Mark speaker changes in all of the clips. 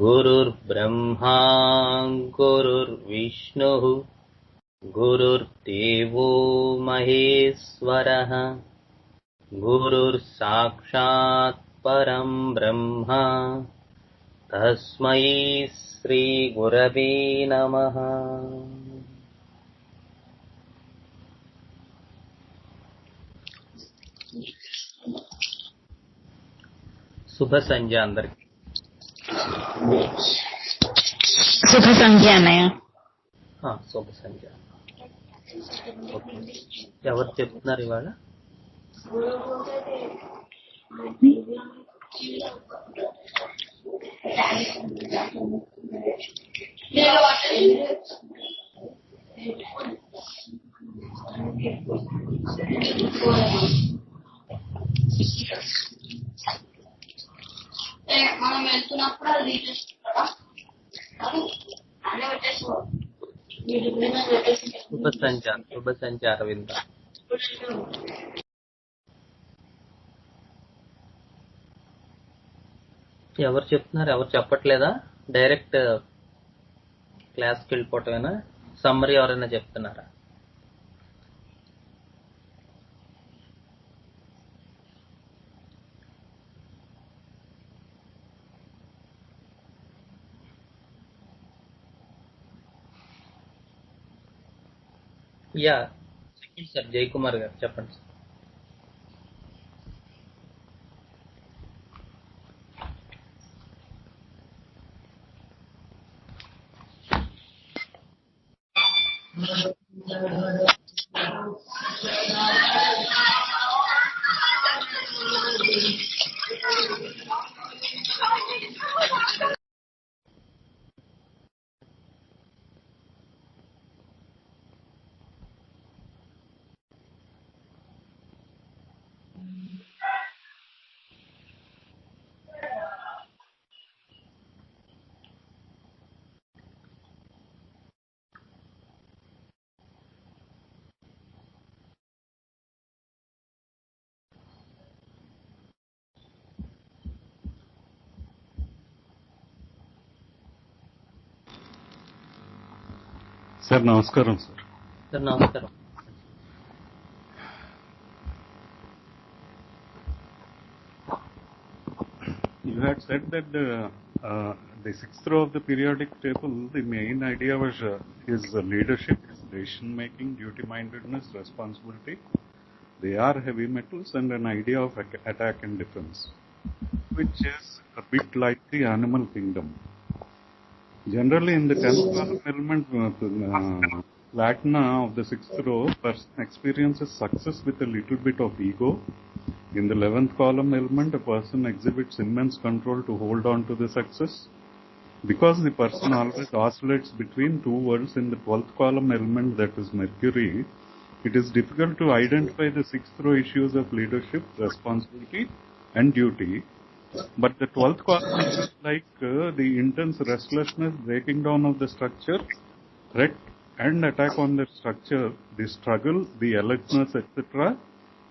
Speaker 1: गुरुर्ब्रह्मा गुरुर्विष्णुः गुरुर्देवो महेश्वरः गुरुर्साक्षात् परं ब्रह्म तस्मै श्रीगुरवे नमः। శుభ సంధ్య అందరికి.
Speaker 2: శుభ సంధ్య అన్నయ్య.
Speaker 1: శుభ సంధ్య. ఎవరు చెప్తున్నారు ఇవాళ?
Speaker 3: మనం వెళ్తున్నప్పుడు అది
Speaker 1: శుభ సంధ్య అరవింద. ఎవరు చెప్తున్నారు? ఎవరు చెప్పట్లేదా? డైరెక్ట్ క్లాస్కి వెళ్ళిపోవటమేనా? సమ్మరీ ఎవరైనా చెప్తున్నారా? యా చెప్పండి సార్. జయకుమార్ గారు చెప్పండి సార్.
Speaker 4: సార్ నమస్కారం.
Speaker 1: సార్ నమస్కారం.
Speaker 4: You had said that the sixth row of the periodic table, the main idea was is leadership, decision making, duty mindedness, responsibility. They are heavy metals, and an idea of attack and defense, which is a bit like the animal kingdom. Generally, in the 10th column element, platina of the 6th row, person experiences success with a little bit of ego. In the 11th column element, a person exhibits immense control to hold on to the success. Because the person always oscillates between two worlds in the 12th column element, that is Mercury, it is difficult to identify the 6th row issues of leadership, responsibility, and duty. But the 12th column is like the intense restlessness, breaking down of the structure, threat and attack on the structure, the struggle, the alertness, etc.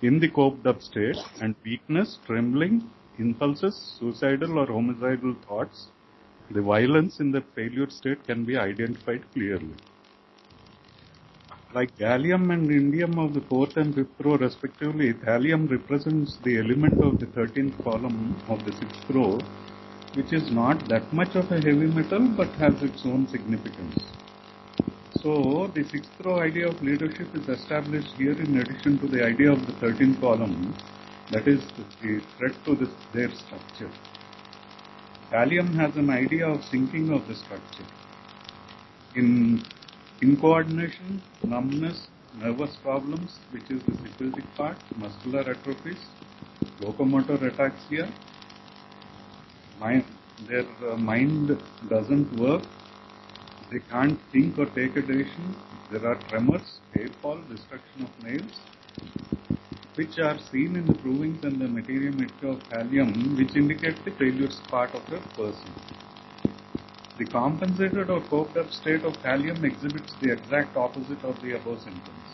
Speaker 4: in the coped up state, and weakness, trembling, impulses, suicidal or homicidal thoughts. The violence in the failure state can be identified clearly. Like gallium and indium of the 4th and 5th row respectively, thallium represents the element of the 13th column of the 6th row, which is not that much of a heavy metal but has its own significance. So the 6th row idea of leadership is established here in addition to the idea of the 13th column, that is the threat to their structure. Thallium has an idea of sinking of the structure. In incoordination, numbness, nervous problems, which is the syphilitic part, muscular atrophies, locomotor ataxia, their mind doesn't work, they can't think or take a decision, there are tremors, hair fall, destruction of nails, which are seen in the provings and the materiality of thallium, which indicate the failure part of the person. The compensated or coped up state of thallium exhibits the exact opposite of the above symptoms.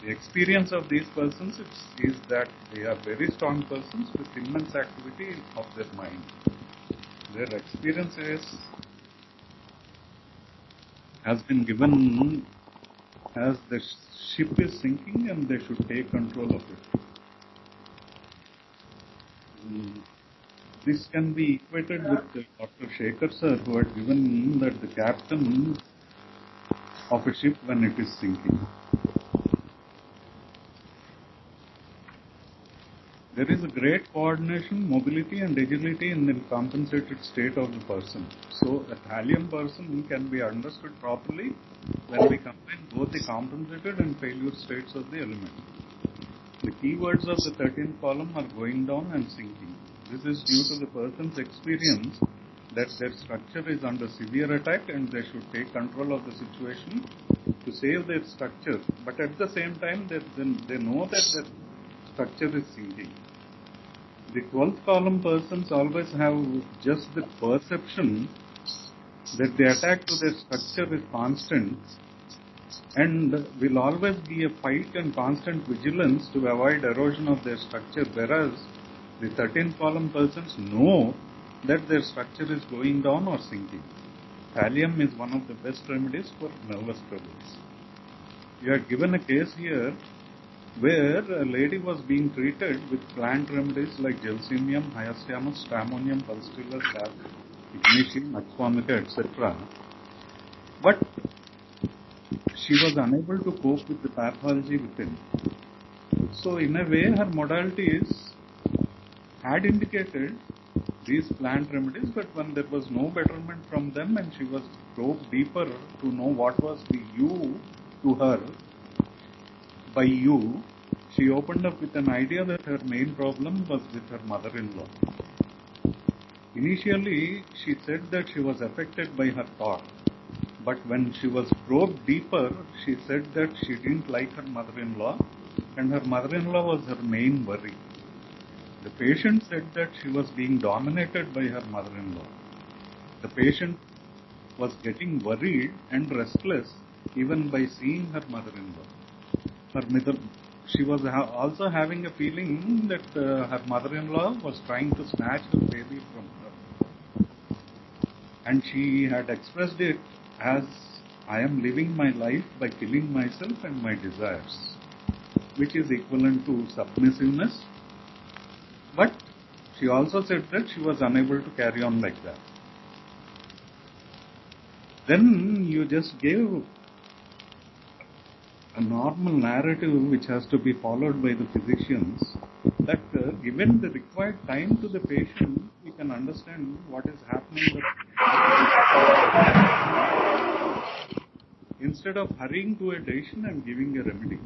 Speaker 4: The experience of these persons is that they are very strong persons with immense activity of their mind. Their experience has been given as the ship is sinking and they should take control of it. This can be equated with Dr. Shekhar sir, who had given that the captain of a ship when it is sinking. There is a great coordination, mobility and agility in the compensated state of the person. So a thallium person can be understood properly when we combine both the compensated and failure states of the element. The keywords of the 13th column are going down and sinking. This is due to the person's experience that their structure is under severe attack and they should take control of the situation to save their structure. But at the same time, they know that their structure is sinking. The 12th column persons always have just the perception that the attack to their structure is constant and will always be a fight and constant vigilance to avoid erosion of their structure, whereas the 13th column persons know that their structure is going down or sinking. Thallium is one of the best remedies for nervous troubles. You are given a case here where a lady was being treated with plant remedies like gelsemium, hyoscyamus, stramonium, pulsatilla, sap, ignition, axvomica, etc. But she was unable to cope with the pathology within. So in a way, her modalities had indicated these plant remedies, but when there was no betterment from them and she was probed deeper to know what was the you to her, by you, she opened up with an idea that her main problem was with her mother-in-law. Initially, she said that she was affected by her thought, but when she was probed deeper, she said that she didn't like her mother-in-law and her mother-in-law was her main worry. The patient said that she was being dominated by her mother-in-law. The patient was getting worried and restless even by seeing her mother-in-law. She was also having a feeling that her mother-in-law was trying to snatch her baby from her. And she had expressed it as, I am living my life by killing myself and my desires, which is equivalent to submissiveness. But she also said that she was unable to carry on like that. Then you just gave a normal narrative which has to be followed by the physicians, that given the required time to the patient, we can understand what is happening. Instead of hurrying to a decision and giving a remedy.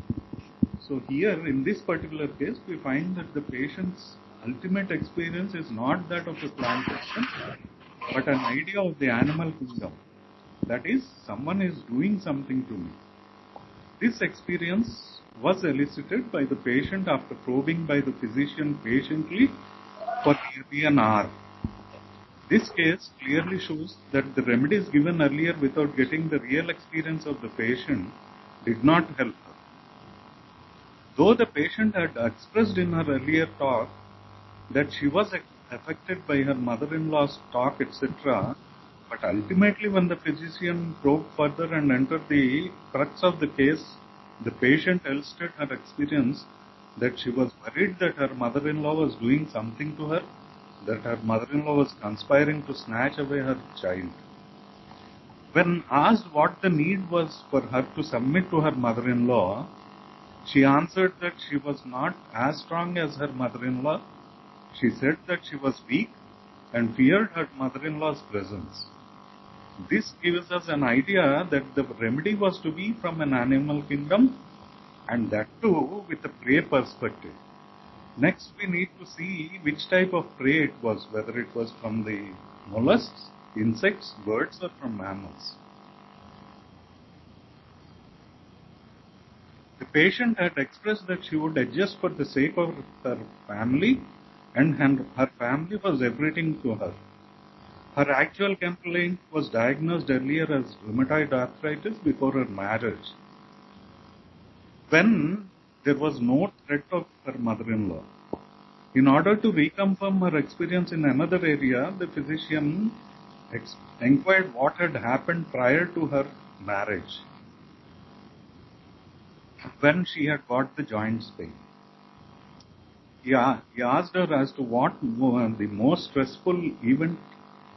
Speaker 4: So here, in this particular case, we find that the patient's ultimate experience is not that of a plant person, but an idea of the animal kingdom. That is, someone is doing something to me. This experience was elicited by the patient after probing by the physician patiently for nearly an hour. This case clearly shows that the remedies given earlier without getting the real experience of the patient did not help her. Though the patient had expressed in her earlier talk that she was affected by her mother-in-law's talk, etc., but ultimately when the physician probed further and entered the crux of the case, the patient elicited her experience that she was worried that her mother-in-law was doing something to her, that her mother-in-law was conspiring to snatch away her child. When asked what the need was for her to submit to her mother-in-law, she answered that she was not as strong as her mother-in-law. She said that she was weak and feared her mother-in-law's presence. This gives us an idea that the remedy was to be from an animal kingdom, and that too with a prey perspective. Next, we need to see which type of prey it was, whether it was from the mollusks, insects, birds, or from mammals. The patient had expressed that she would adjust for the sake of her family, and her family was everything to her. Her actual complaint was diagnosed earlier as rheumatoid arthritis before her marriage, when there was no threat of her mother-in-law. In order to reconfirm her experience in another area, the physician inquired what had happened prior to her marriage, when she had got the joints pain. He asked her as to what the most stressful event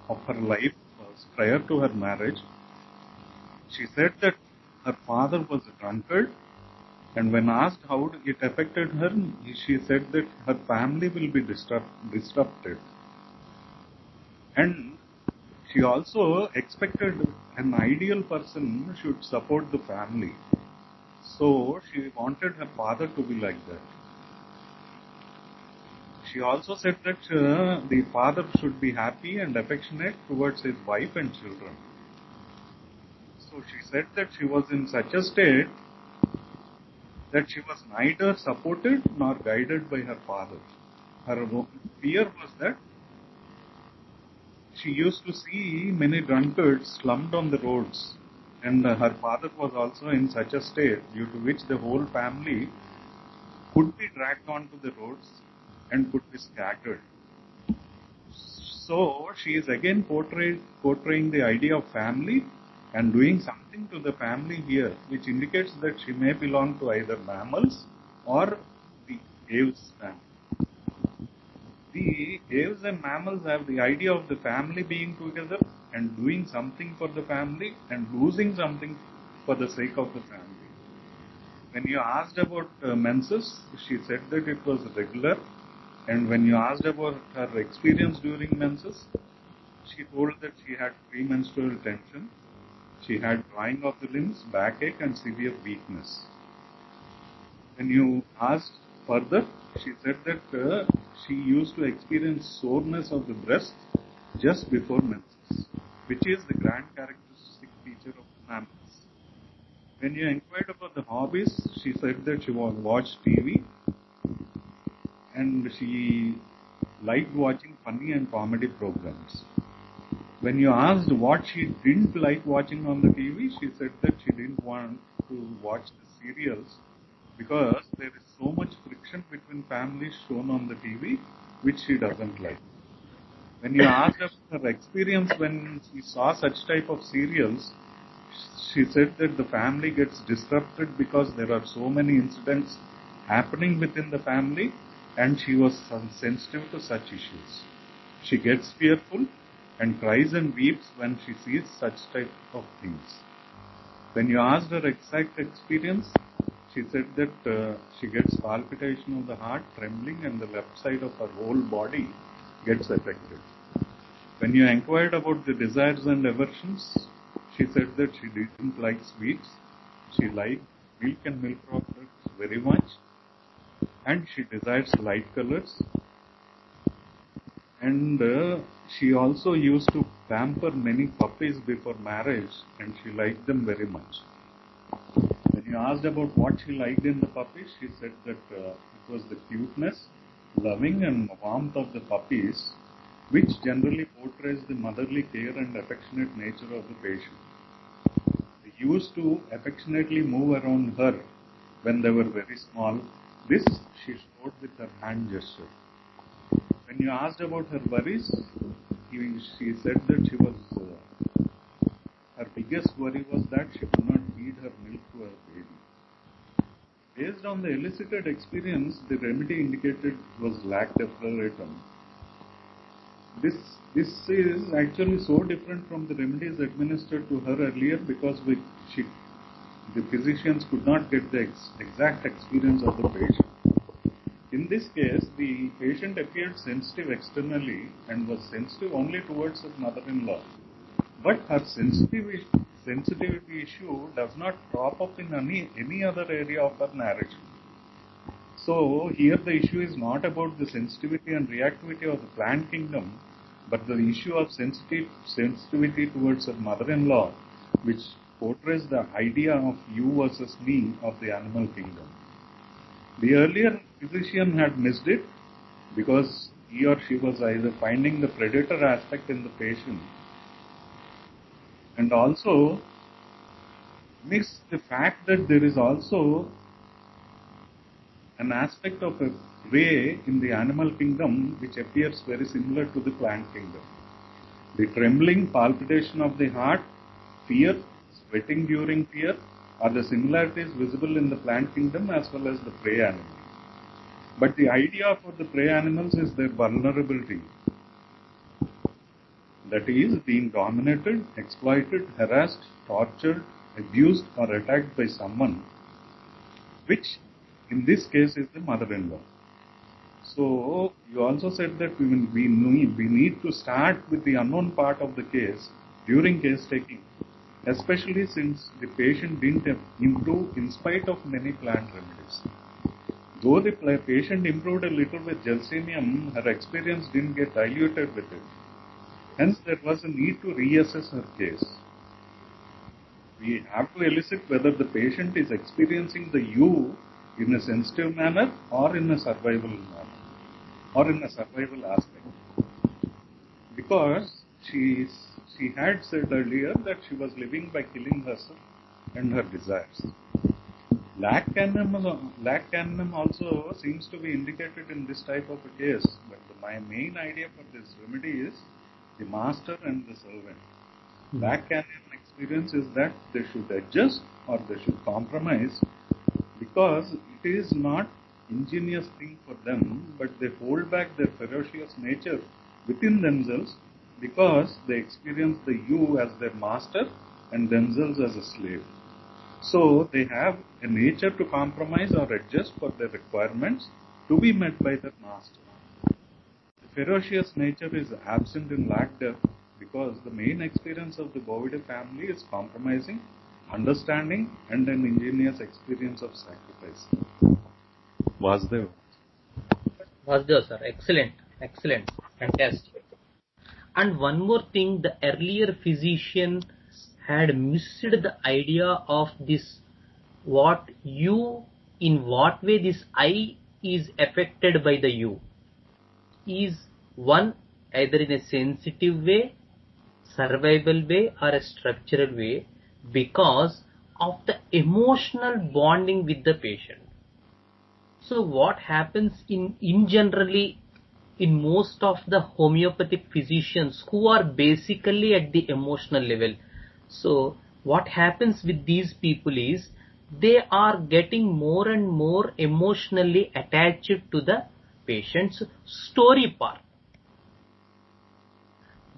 Speaker 4: of her life was prior to her marriage. She said that her father was a drunkard, and when asked how it affected her, she said that her family will be disrupted. And she also expected an ideal person should support the family. So she wanted her father to be like that. She also said that the father should be happy and affectionate towards his wife and children. So she said that she was in such a state that she was neither supported nor guided by her father. Her fear was that she used to see many drunkards slumped on the roads, and her father was also in such a state due to which the whole family could be dragged onto the roads and could be scattered. So she is again portraying the idea of family and doing something to the family here, which indicates that she may belong to either mammals or the aves family. The aves and mammals have the idea of the family being together and doing something for the family and losing something for the sake of the family. When you asked about menses, she said that it was regular, and when you asked about her experience during menses, she told that she had premenstrual tension, she had drawing of the limbs, backache, and severe weakness. When you asked further, she said that she used to experience soreness of the breast just before menses, which is the grand characteristic feature of mammals. When you inquired about the hobbies, she said that she watched TV and she liked watching funny and comedy programs. When you asked what she didn't like watching on the TV, she said that she didn't want to watch the serials because there is so much friction between families shown on the TV, which she doesn't like. When you asked about her experience when she saw such type of serials, she said that the family gets disrupted because there are so many incidents happening within the family, and she was sensitive to such issues. She gets fearful and cries and weeps when she sees such type of things. When you asked her exact experience, she said that she gets palpitation of the heart, trembling, and the left side of her whole body gets affected. When you inquired about the desires and aversions, she said that she didn't like sweets, she liked milk and milk products very much, and she desires light colors. And she also used to pamper many puppies before marriage, and she liked them very much. When you asked about what she liked in the puppies, she said that it was the cuteness, loving, and warmth of the puppies, which generally portrays the motherly care and affectionate nature of the patient. They used to affectionately move around her when they were very small. This she showed with her hand gesture. When you asked about her worries, she said that she was her biggest worry was that she could not feed her milk to her baby. Based on the elicited experience, the remedy indicated was lactofferritum. This is actually so different from the remedies administered to her earlier because the physicians could not get the exact experience of the patient. In this case, the patient appeared sensitive externally and was sensitive only towards her mother-in-law. But her sensitivity issue does not crop up in any other area of her narration. So here the issue is not about the sensitivity and reactivity of the plant kingdom, but the issue of sensitivity towards her mother-in-law, which portrays the idea of you versus me of the animal kingdom. The earlier physician had missed it because he or she was either finding the predator aspect in the patient and also missed the fact that there is also an aspect of a way in the animal kingdom which appears very similar to the plant kingdom. The trembling, palpitation of the heart, fear, sweating during fear are the similarities visible in the plant kingdom as well as the prey animal. But the idea for the prey animals is their vulnerability. That is, being dominated, exploited, harassed, tortured, abused or attacked by someone, which in this case is the mother-in-law. So, you also said that we need to start with the unknown part of the case during case taking, especially since the patient didn't improve in spite of many plant remedies. Though the patient improved a little with gelsemium, her experience didn't get diluted with it. Hence, there was a need to reassess her case. We have to elicit whether the patient is experiencing the you in a sensitive manner or in a survival manner or in a survival aspect. Because she had said earlier that she was living by killing herself and her desires. Lac caninem also seems to be indicated in this type of a case, but my main idea for this remedy is the master and the servant. Lac caninem experience is that they should adjust or they should compromise because it is not ingenious thing for them, but they hold back their ferocious nature within themselves because they experience the you as their master and themselves as a slave. So they have a nature to compromise or adjust for their requirements to be met by their master. The ferocious nature is absent in Lac-death because the main experience of the Bovidae family is compromising, understanding and an ingenious experience of sacrifice. Vasudev.
Speaker 1: Vasudev, sir. Excellent. Fantastic. And one more thing, the earlier physician had missed the idea of this, in what way this I is affected by the you. Is one either in a sensitive way, survival way or a structural way because of the emotional bonding with the patient. So what happens in generally in most of the homeopathic physicians who are basically at the emotional level. So what happens with these people is they are getting more and more emotionally attached to the patient's story part.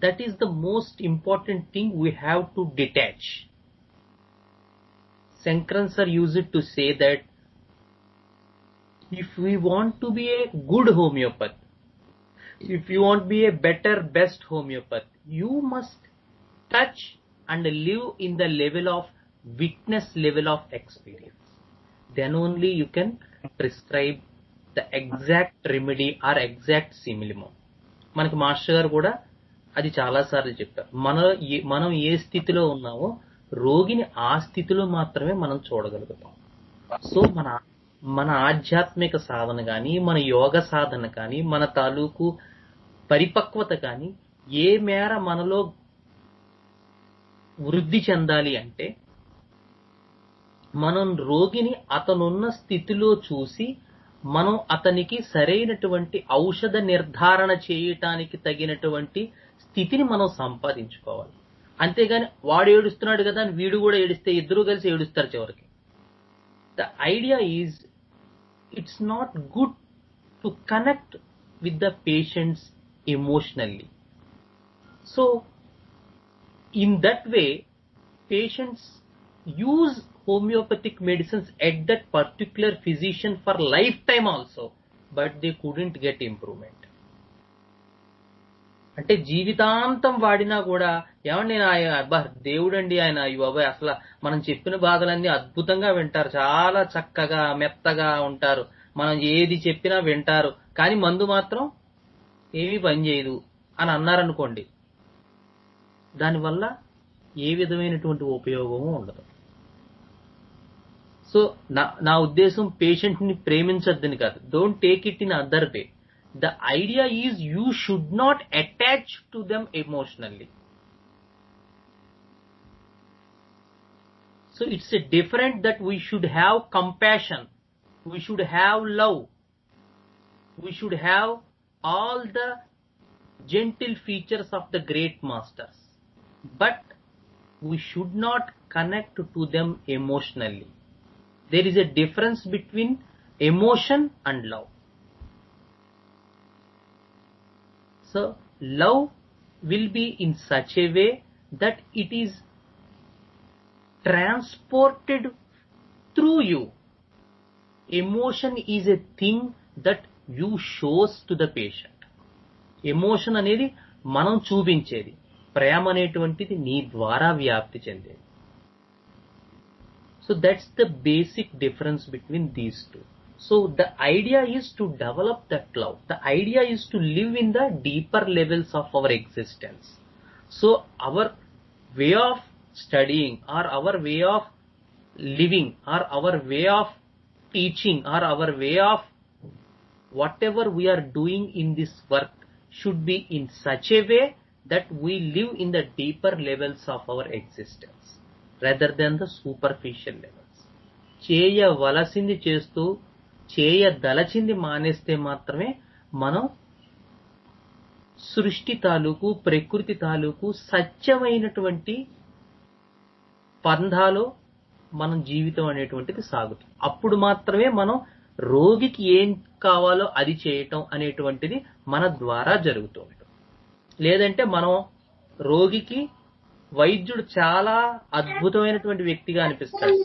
Speaker 1: That is the most important thing we have to detach. Srikanth sir used to say that if we want to be a good homeopath, if you want to be a better, best homeopath, you must touch and live in the level of witness, level of experience. Then only you can prescribe the exact remedy or exact simillimum. మనకి master గారు కూడా అది చాలాసార్లు చెప్పారు. మనం ఏ స్థితిలో ఉన్నామో రోగిని ఆ స్థితిలో మాత్రమే మనం చూడగలుగుతాం. సో మన ఆధ్యాత్మిక సాధన కానీ, మన యోగ సాధన కానీ, మన తాలూకు పరిపక్వత కానీ ఏ మేర మనలో వృద్ధి చెందాలి అంటే మనం రోగిని అతనున్న స్థితిలో చూసి మనం అతనికి సరైనటువంటి ఔషధ నిర్ధారణ చేయటానికి తగినటువంటి స్థితిని మనం సంపాదించుకోవాలి. అంతేగాని వాడు ఏడుస్తున్నాడు కదా అని వీడు కూడా ఏడిస్తే ఇద్దరు కలిసి ఏడుస్తారు చివరికి. The idea is it's not good to connect with the patients emotionally. So in that way patients use homeopathic medicines at that particular physician for lifetime also, but they couldn't get improvement. అంటే జీవితాంతం వాడినా కూడా ఏమండి అబ్బా దేవుడండి ఆయన బాబాయ్ అసలు మనం చెప్పిన బాధలన్నీ అద్భుతంగా వింటారు, చాలా చక్కగా మెత్తగా ఉంటారు, మనం ఏది చెప్పినా వింటారు, కానీ మందు మాత్రం ఏమీ పనిచేయదు అని అన్నారనుకోండి, దానివల్ల ఏ విధమైనటువంటి ఉపయోగము ఉండదు. సో నా ఉద్దేశం పేషెంట్ని ప్రేమించొద్దని కాదు. Don't take it in other way. The idea is you should not attach to them emotionally. So it's a different that we should have compassion, we should have love, we should have all the gentle features of the great masters, but we should not connect to them emotionally. There is a difference between emotion and love. So love will be in such a way that it is transported through you. Emotion is a thing that you shows to the patient. Emotion అనేది మనం చూపించేది, ప్రేమ అనేటువంటిది నీ ద్వారా వ్యాప్తి చెందేది. So that's the basic difference between these two. So the idea is to develop that love. The idea is to live in the deeper levels of our existence. So our way of studying or our way of living or our way of teaching or our way of whatever we are doing in this work should be in such a way that we live in the deeper levels of our existence rather than the superficial levels. చేయవలసింది చేస్తూ చేయదలచింది మానేస్తే మాత్రమే మనం సృష్టి తాలూకు ప్రకృతి తాలూకు సత్యమైనటువంటి పంధాలో మనం జీవితం అనేటువంటిది సాగుతుంది. అప్పుడు మాత్రమే మనం రోగికి ఏం కావాలో అది చేయటం అనేటువంటిది మన ద్వారా జరుగుతూ ఉంటుంది. లేదంటే మనం రోగికి వైద్యుడు చాలా అద్భుతమైనటువంటి వ్యక్తిగా అనిపిస్తాడు,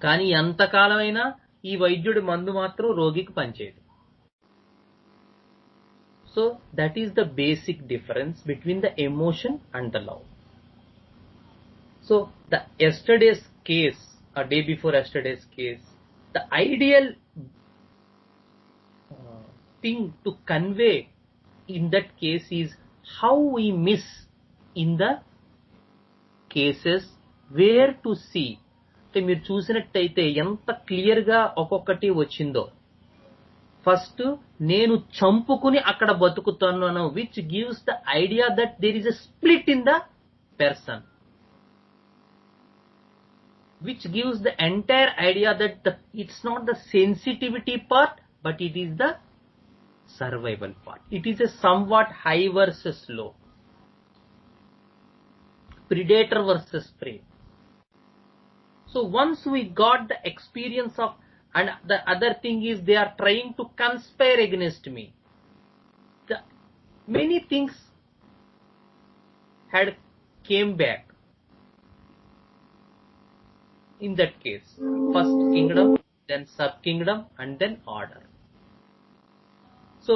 Speaker 1: కానీ ఎంతకాలమైనా ఈ వైద్యుడి మందు మాత్రం రోగికి పనిచేయదు. So that is the basic difference between the emotion and the love. So the yesterday's case or day before yesterday's case, the ideal thing to convey in that case is how we miss in the cases where to see. అంటే మీరు చూసినట్టయితే ఎంత clear గా ఒక్కొక్కటి వచ్చిందో. First నేను చంపుకుని అక్కడ బతుకుతాను, which gives the idea that there is a split in the person, which gives the entire idea that it's not the sensitivity part, but it is the survival part. It is a somewhat high versus low, predator versus prey. So once we got the experience of, and the other thing is they are trying to conspire against me. Many things had came back. In that case, first kingdom, then sub-kingdom, and then order. So,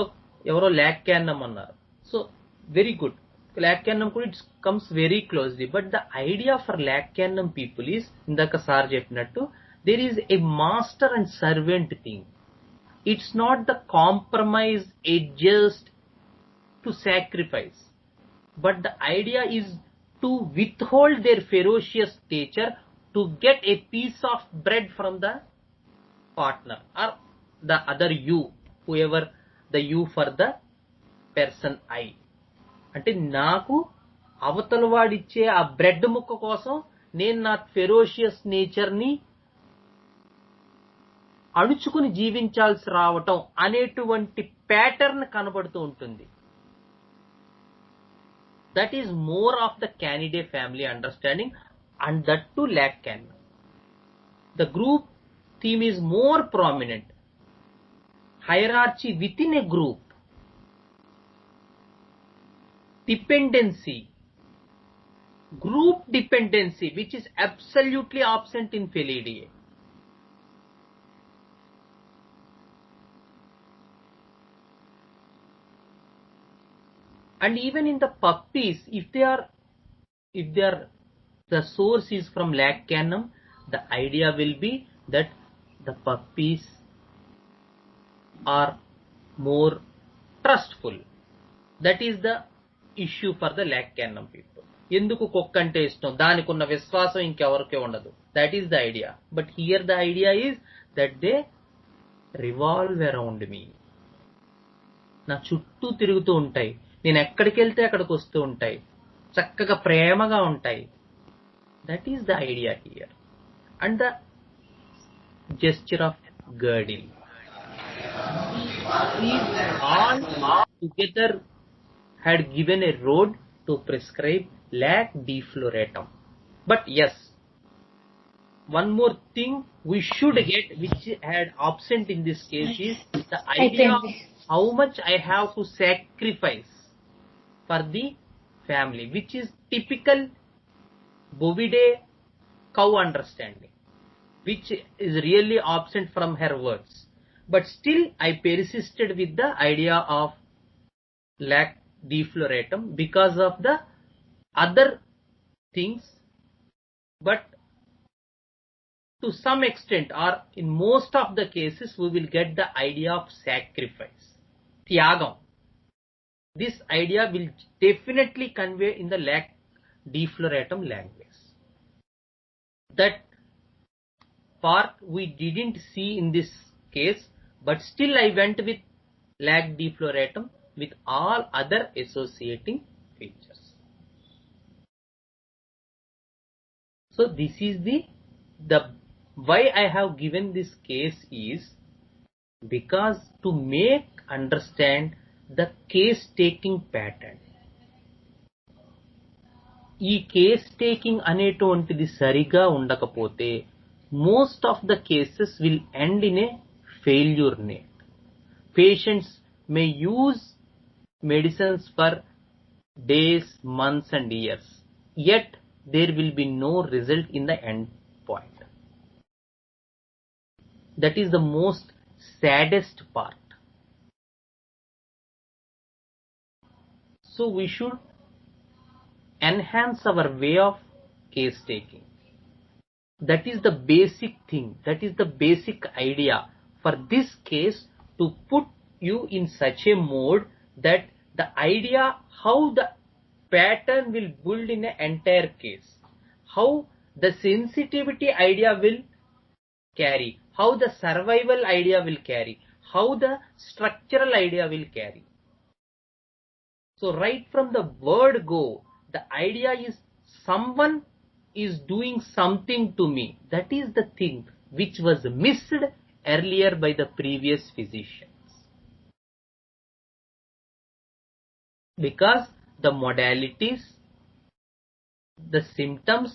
Speaker 1: evaro Lacanum annaru. So, very good. Lacanum it comes very closely, but the idea for Lacanum people is, indaka sir cheppinattu, there is a master and servant thing. It's not the compromise adjust to sacrifice, but the idea is to withhold their ferocious nature to get a piece of bread from the partner or the other you, whoever the you for the person I. అంటే నాకు అవతల వాడిచ్చే ఆ bread ముక్క కోసం నేను నా ferocious నేచర్ని అణుచుకుని జీవించాల్సి రావటం అనేటువంటి ప్యాటర్న్ కనబడుతూ ఉంటుంది. That is more of the Canidae family understanding, and that too Lacanum. The group theme is more prominent. Hierarchy within a group, dependency, group dependency, which is absolutely absent in Felidae. And even in the puppies, if they are the source is from Lacanum, the idea will be that the puppies are more trustful. That is the issue for the Lacanum people. ఎందుకు కుక్క అంటే ఇష్టం, దానికి ఉన్న విశ్వాసం ఇంకెవరికే ఉండదు. That is the idea. But here the idea is that they revolve around me. నా చుట్టూ తిరుగుతూ ఉంటాయి, నేను ఎక్కడికి వెళ్తే అక్కడికి వస్తూ ఉంటాయి, చక్కగా ప్రేమగా ఉంటాయి. That is the idea here. And the gesture of girdle. These all together had given a road to prescribe lac defloratum. But yes, one more thing we should get, which had absent in this case, is the idea of how much I have to sacrifice for the family, which is typical Bovidae cow understanding, which is really absent from her words. But still I persisted with the idea of lac defloratum because of the other things. But to some extent, or in most of the cases, we will get the idea of sacrifice, tyagam. This idea will definitely convey in the lac defloratum language. That part we didn't see in this case, but still I went with lac defloratum with all other associating features. So this is the why I have given this case is because to make understand the case taking pattern. ఈ case taking అనేటువంటిది సరిగా ఉండకపోతే most of the cases will end in a failure net. Patients may use medicines for days, months and years, yet there will be no result in the end point. That is the most saddest part. So we should enhance our way of case taking. That is the basic thing, that is the basic idea for this case, to put you in such a mode that the idea how the pattern will build in an entire case, how the sensitivity idea will carry, how the survival idea will carry, how the structural idea will carry. So right from the word go, the idea is someone is doing something to me. That is the thing which was missed earlier by the previous physicians. Because the modalities, the symptoms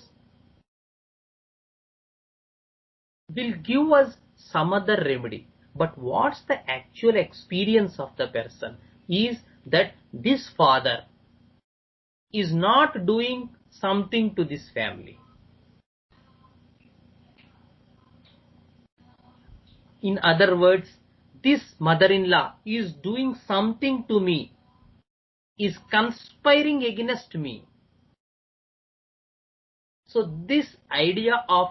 Speaker 1: will give us some other remedy. But what's the actual experience of the person is that this father is not doing something to this family. In other words, this mother-in-law is doing something to me, is conspiring against me. So this idea of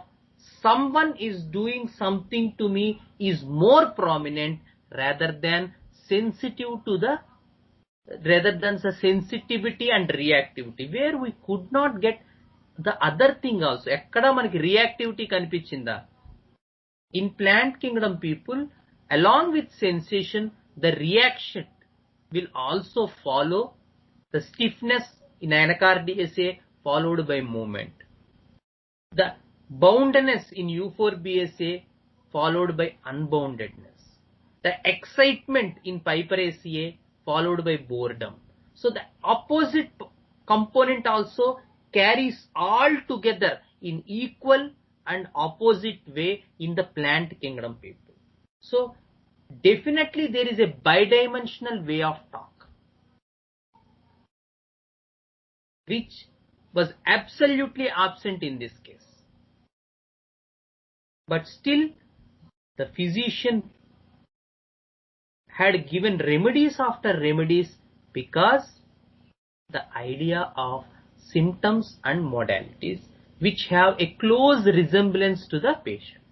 Speaker 1: someone is doing something to me is more prominent rather than the sensitivity and reactivity, where we could not get the other thing also. Ekkada manaki reactivity kanipichinda. In plant kingdom people, along with sensation, the reaction will also follow the stiffness in anacardiaceae followed by movement. The boundedness in euphorbiaceae followed by unboundedness. The excitement in piperaceae followed by boredom. So the opposite component also carries all together in equal and opposite way in the plant kingdom people. So definitely there is a bidimensional way of talk, which was absolutely absent in this case. But still the physician had given remedies after remedies because the idea of symptoms and modalities which have a close resemblance to the patient.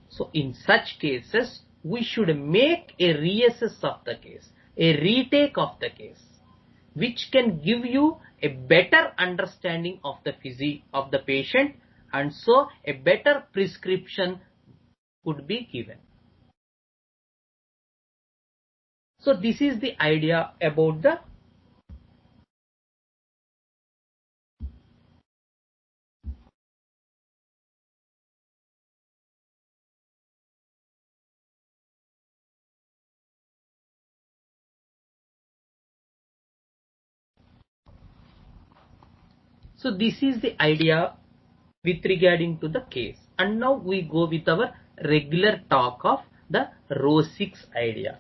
Speaker 1: So in such cases, we should make a reassess of the case, a retake of the case, which can give you a better understanding of the physique of the patient, and so a better prescription could be given. So this is the idea about the So this is the idea with regarding to the case. And now we go with our regular talk of the row 6 idea.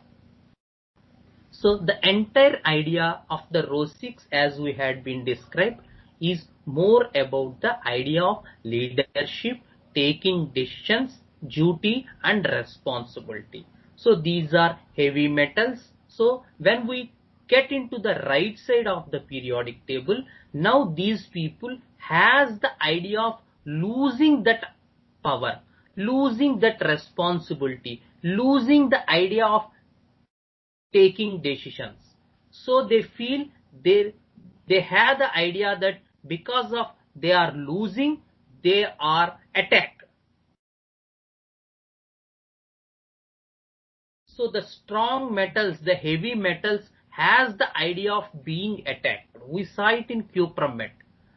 Speaker 1: So the entire idea of the row 6, as we had been described, is more about the idea of leadership, taking decisions, duty and responsibility. So these are heavy metals. So when we get into the right side of the periodic table, now these people has the idea of losing that power, losing that responsibility, losing the idea of taking decisions. So they feel they have the idea that because of they are losing, they are attacked. So the strong metals, the heavy metals has the idea of being attacked. We saw it in cupromet,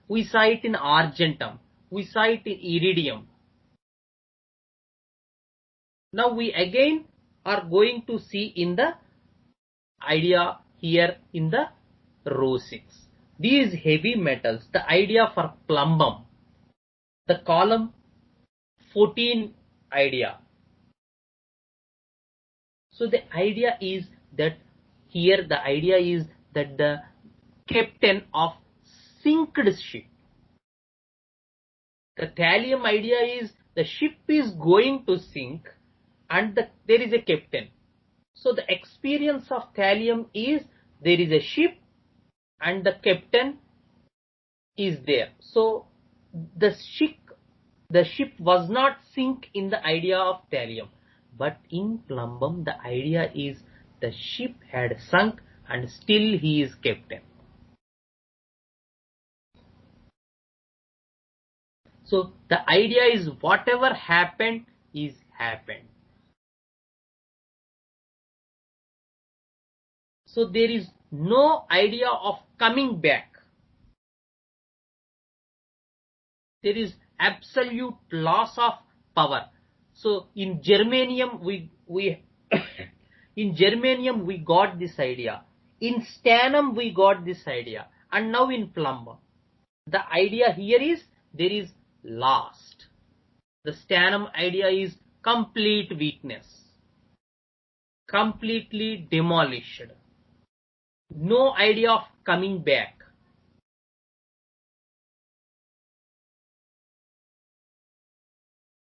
Speaker 1: we saw it in argentum, we saw it in iridium. Now we again are going to see in the idea here in the row 6. These heavy metals, the idea for plumbum, the column 14 idea. So the idea is that here the idea is that the captain of sinked ship. The thallium idea is the ship is going to sink and there is a captain. So the experience of thallium is there is a ship and the captain is there. So the ship was not sink in the idea of thallium, but in plumbum the idea is the ship had sunk and still he is captain. So the idea is whatever happened is happened. So there is no idea of coming back. There is absolute loss of power. So in germanium we in germanium we got this idea. In stannum we got this idea, and now in plumb the idea here is there is lost. The stannum idea is complete weakness, completely demolished, no idea of coming back.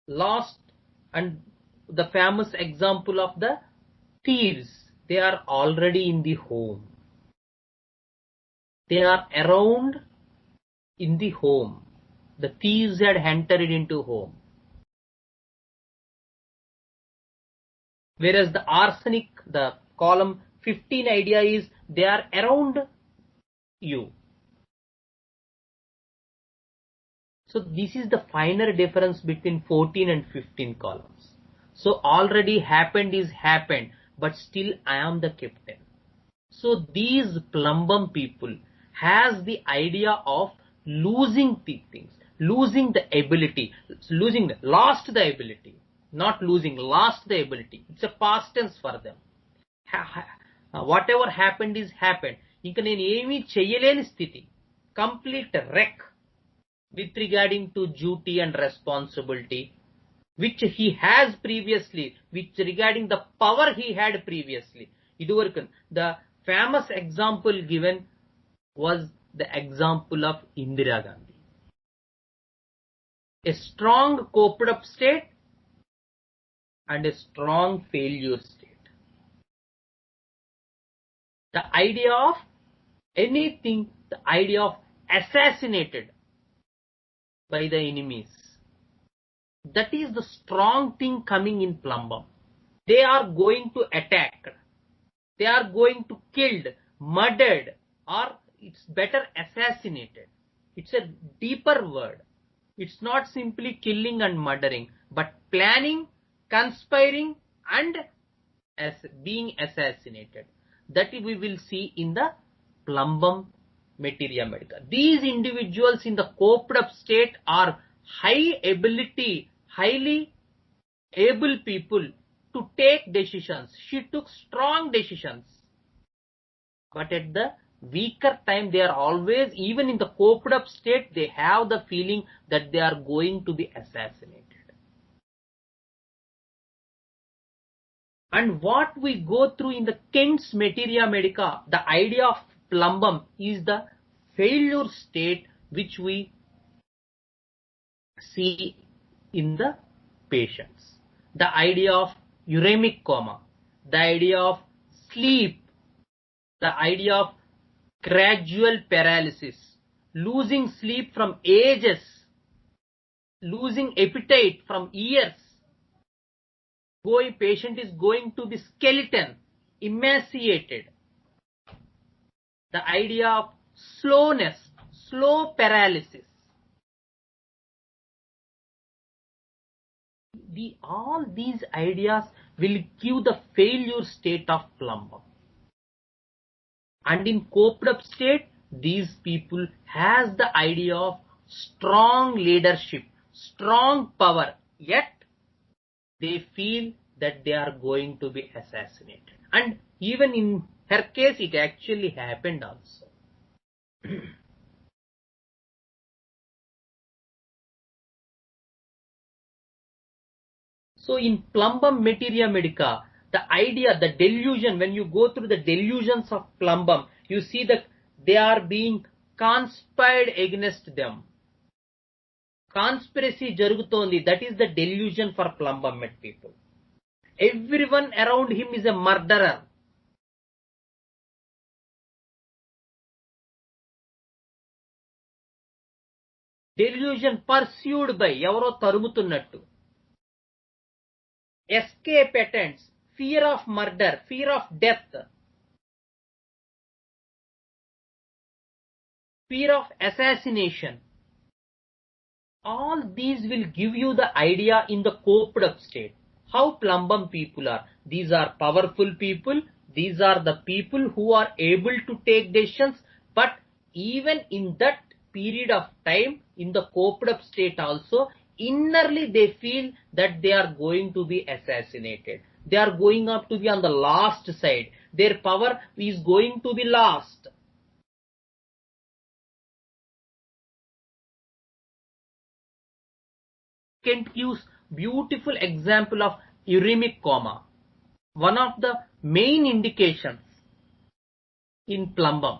Speaker 1: Lost. And the famous example of the thieves, they are already in the home. They are around in the home. The thieves had entered into home. Whereas the arsenic, the column 15 idea is they are around you. So this is the finer difference between 14 and 15 columns. So already happened is happened, but still I am the captain. So these plumbum people has the idea of losing the things, losing the ability, lost the ability, not losing, lost the ability. It's a past tense for them. Whatever happened is happened. Inka nenu emi cheyaleni sthiti, complete wreck with regarding to duty and responsibility, which he has previously, which regarding the power he had previously. The famous example given was the example of Indira Gandhi. A strong coped up state and a strong failure state. The idea of anything, the idea of assassinated by the enemies. That is the strong thing coming in plumbum. They are going to attack. They are going to killed, murdered, or it's better assassinated. It's a deeper word. It's not simply killing and murdering, but planning, conspiring, and as being assassinated. That we will see in the Plumbum Materia Medica. These individuals in the coped up state are highly able people to take decisions. She took strong decisions. But at the weaker time, they are always, even in the coped up state, they have the feeling that they are going to be assassinated. And what we go through in the Kent's Materia Medica, the idea of plumbum is the failure state which we see in the patients. The idea of uremic coma, the idea of sleep, the idea of gradual paralysis, losing sleep from ages, losing appetite from years. Patient is going to be skeleton, emaciated. The idea of slowness, slow paralysis. All these ideas will give the failure state of plumbum. And in coped up state, these people has the idea of strong leadership, strong power, yet they feel that they are going to be assassinated. And even in her case, it actually happened also. So in Plumbum Materia Medica, the idea, the delusion, when you go through the delusions of Plumbum, you see that they are being conspired against them. Conspiracy jarugutondi, that is the delusion for Plumbum Med people. Everyone around him is a murderer. Delusion pursued by evaro tarumutunnattu. Escape attempts, fear of murder, fear of death, fear of assassination. All these will give you the idea in the coped up state. How Plumbum people are. These are powerful people. These are the people who are able to take decisions. But even in that period of time, in the coped up state also, innerly they feel that they are going to be assassinated. They are going up to be on the last side. Their power is going to be lost. Kent gives beautiful example of uremic coma. One of the main indications in Plumbum.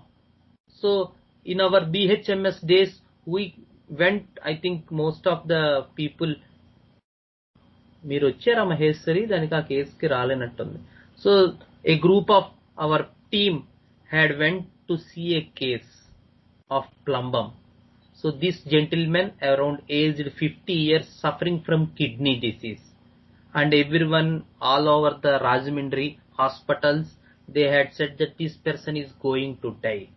Speaker 1: So in our BHMS days, we went, I think most of the people, మీరు వచ్చారా మహేశ్వరి దానికి ఆ కేసుకి రాలేనట్టుంది. So a group of our team had went to see a case of Plumbum. So this gentleman around aged 50 years suffering from kidney disease, and everyone all over the Rajahmundry hospitals, they had said that this person is going to die.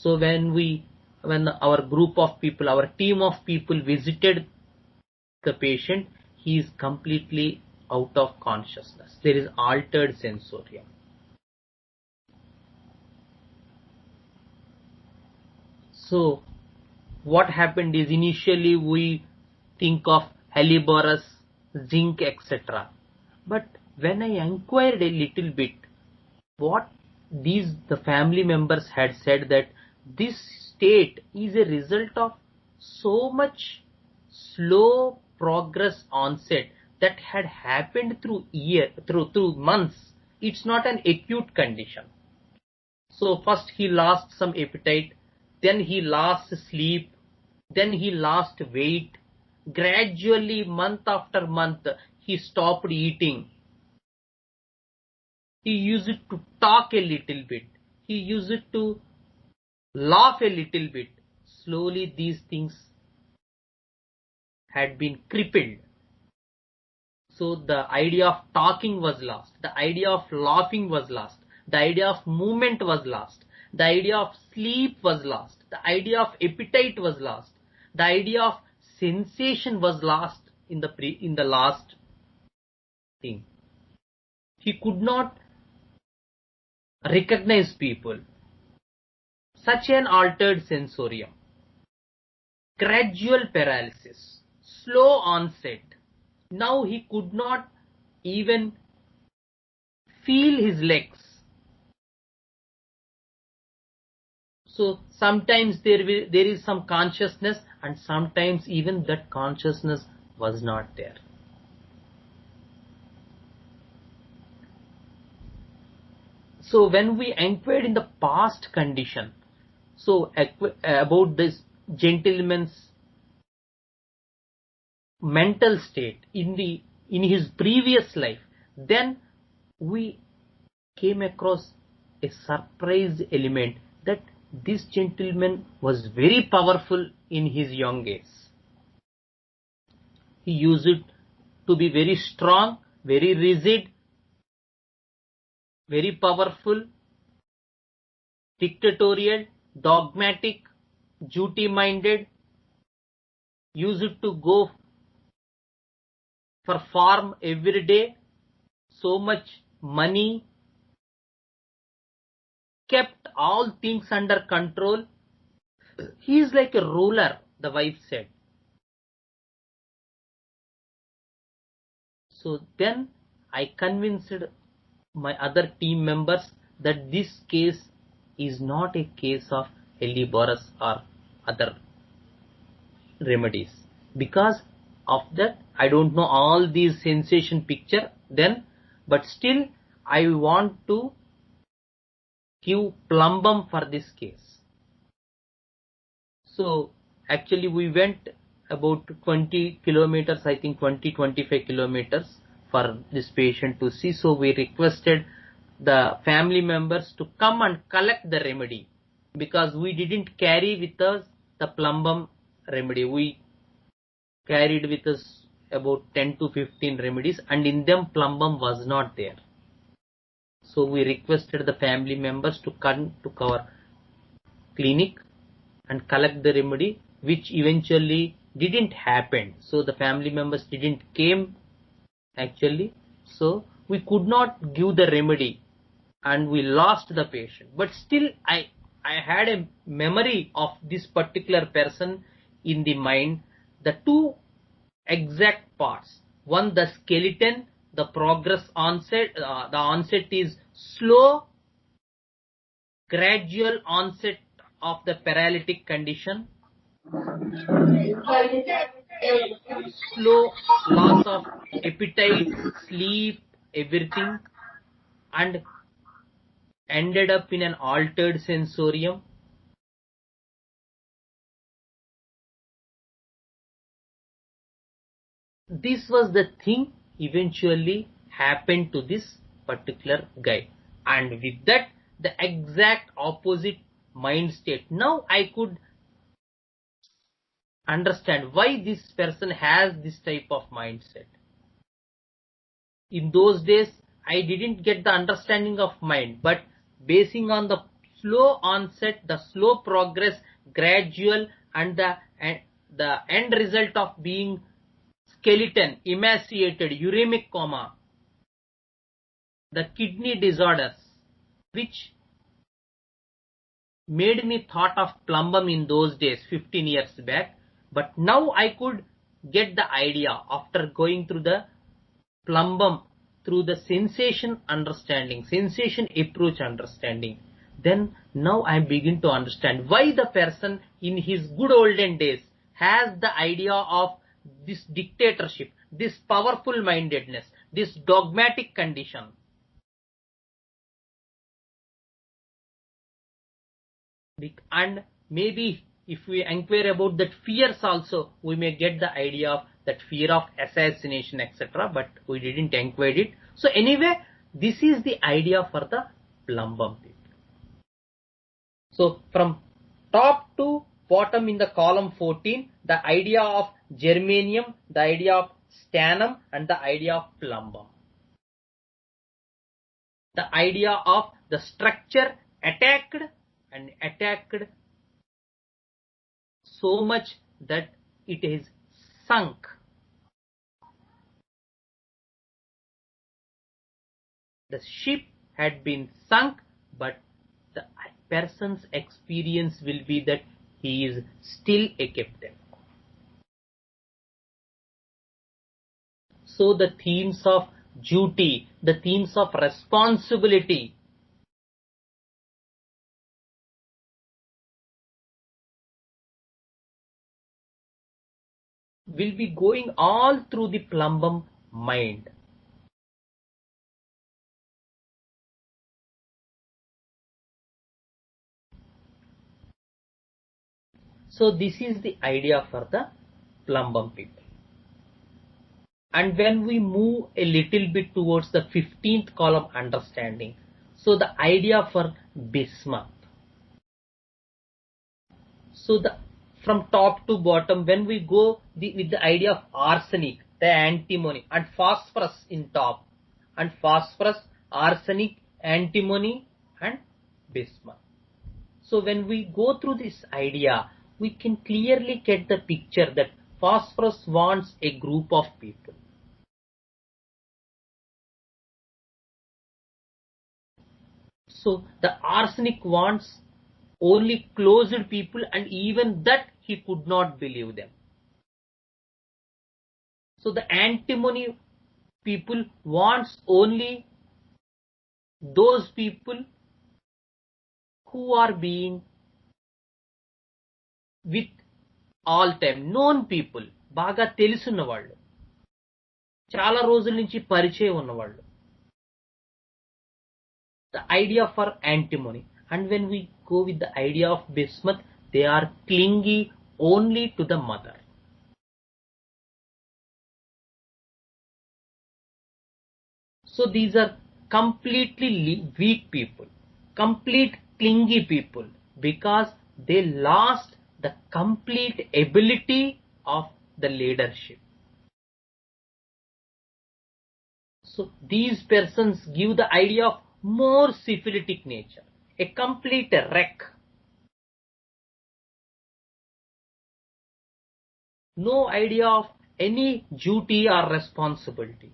Speaker 1: So when our group of people, our team of people visited the patient, he is completely out of consciousness. There is altered sensorium. So what happened is, initially we think of Helleborus, zinc, etc. But when I inquired a little bit, what the family members had said, that this state is a result of so much slow progress onset that had happened through months. It's not an acute condition. So first he lost some appetite, then he lost sleep, then he lost weight. Gradually, month after month, he stopped eating. He used to talk a little bit. He used to laugh a little bit. Slowly these things had been crippled. So the idea of talking was lost. The idea of laughing was lost. The idea of movement was lost. The idea of sleep was lost. The idea of appetite was lost. The idea of sensation was lost in the last thing. He could not recognize people. Such an altered sensorium. Gradual paralysis. Slow onset. Now he could not even feel his legs. So sometimes there is some consciousness, and sometimes even that consciousness was not there. So when we inquired in the past condition, so about this gentleman's mental state in his previous life, then we came across a surprise element that this gentleman was very powerful in his young age. He used it to be very strong, very rigid, very powerful, dictatorial, dogmatic, duty-minded, used it to go for farm every day, so much money, kept all things under control. He is like a ruler, the wife said. So then I convinced my other team members that this case is not a case of Helleborus or other remedies. Because of that, I don't know all these sensation picture then, but still I want to give Plumb for this case. So actually we went about 20 kilometers, I think 20-25 kilometers for this patient to see. So we requested the family members to come and collect the remedy, because we didn't carry with us the Plumb remedy. We carried with us about 10 to 15 remedies, and in them Plumb was not there. So we requested the family members to come to our clinic and collect the remedy, which eventually didn't happen. So the family members didn't came actually. So we could not give the remedy and we lost the patient. But still I had a memory of this particular person in the mind. The two exact parts. One, the skeleton, the progress onset, the onset is slow, gradual onset of the paralytic condition, slow loss of appetite, sleep, everything, and ended up in an altered sensorium. This was the thing eventually happened to this particular guy, and with that the exact opposite mind state. Now I could understand why this person has this type of mindset. In those days I didn't get the understanding of mind, but basing on the slow onset, the slow progress, gradual, and the end result of being skeleton, emaciated, uremic coma, the kidney disorders, which made me thought of Plumb in those days, 15 years back. But now I could get the idea after going through the Plumb, through the sensation understanding, sensation approach understanding. Then now I begin to understand why the person in his good olden days has the idea of this dictatorship, this powerful mindedness, this dogmatic condition. And maybe if we inquire about that fears also, we may get the idea of that fear of assassination, etc. But we didn't inquire it. So anyway, this is the idea for the Plumb people. So from top to bottom in the column 14, the idea of germanium, the idea of stannum, and the idea of Plumb. The idea of the structure attacked and attacked so much that it is sunk. The ship had been sunk, but the person's experience will be that he is still a captain. So the themes of duty, the themes of responsibility will be going all through the Plumb mind. So this is the idea for the Plumb people. And when we move a little bit towards the 15th column understanding, so the idea for Bism. So from top to bottom, when we go with the idea of arsenic, the antimony, and phosphorus in top, and phosphorus, arsenic, antimony, and Bism. So when we go through this idea, we can clearly get the picture that phosphorus wants a group of people. So the arsenic wants only closed people, and even that he could not believe them. So the antimony people wants only those people who are being with all time known people, బాగా తెలుసున్న వాళ్ళు, చాలా రోజుల నుంచి పరిచయం ఉన్నవాళ్ళు. The idea for antimony. And when we go with the idea of bismuth, they are clingy only to the mother. So these are completely weak people, complete clingy people, because they lost the complete ability of the leadership. So these persons give the idea of more syphilitic nature, a complete wreck. No idea of any duty or responsibility.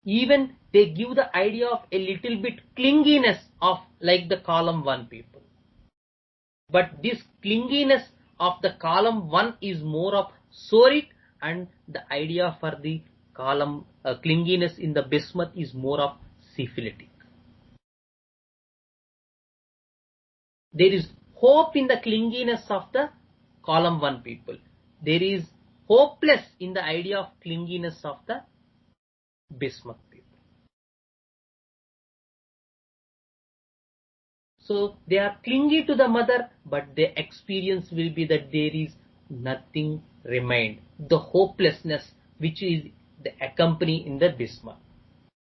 Speaker 1: Even they give the idea of a little bit clinginess of like the column 1 people. But this clinginess of the column 1 is more of soric, and the idea for the column clinginess in the bismuth is more of syphilitic. There is hope in the clinginess of the column 1 people. There is hopeless in the idea of clinginess of the bismuth people. So they are clingy to the mother, but their experience will be that there is nothing remained, the hopelessness which is the accompany in the bismuth.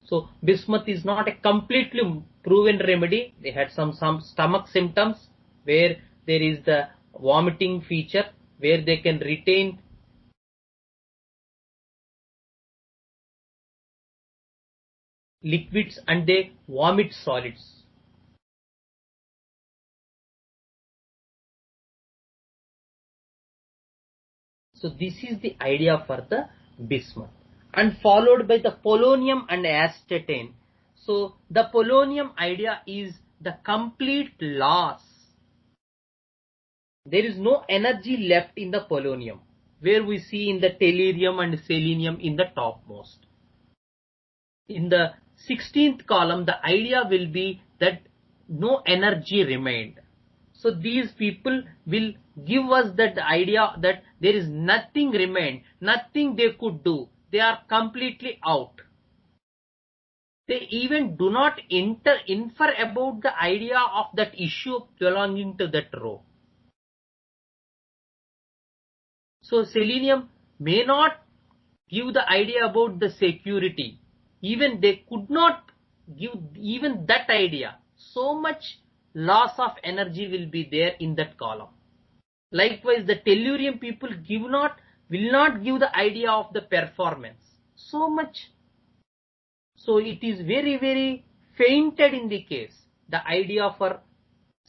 Speaker 1: So bismuth is not a completely proven remedy. They had some stomach symptoms where there is the vomiting feature, where they can retain liquids and they vomit solids. So this is the idea for the bismuth, and followed by the polonium and astatine. So the polonium idea is the complete loss. There is no energy left in the polonium, where we see in the tellurium and selenium in the topmost. In the 16th column, the idea will be that no energy remained. So these people will give us that idea that there is nothing remained, nothing they could do. They are completely out. They even do not infer about the idea of that issue belonging to that row. So selenium may not give the idea about the security. Even they could not give even that idea. So much loss of energy will be there in that column. Likewise, the tellurium people will not give the idea of the performance. So much. So it is very, very fainted in the case. The idea for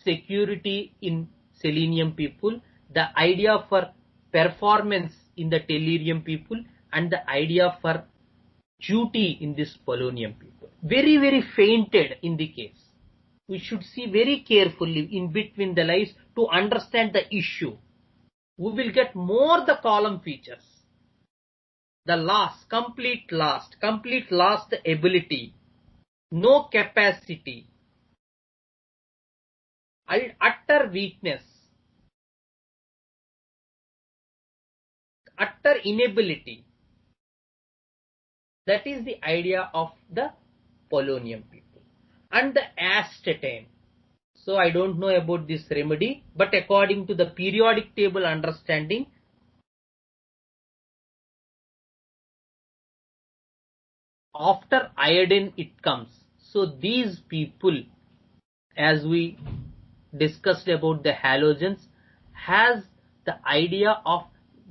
Speaker 1: security in selenium people, the idea for performance in the tellurium people, and the idea for duty in this polonium people. Very, very fainted in the case. We should see very carefully in between the lines to understand the issue. We will get more the column features. The loss, complete lost ability, no capacity, utter weakness, utter inability. That is the idea of the polonium people. And the astatine. So I don't know about this remedy, but according to the periodic table understanding, after iodine it comes. So these people, as we discussed about the halogens, has the idea of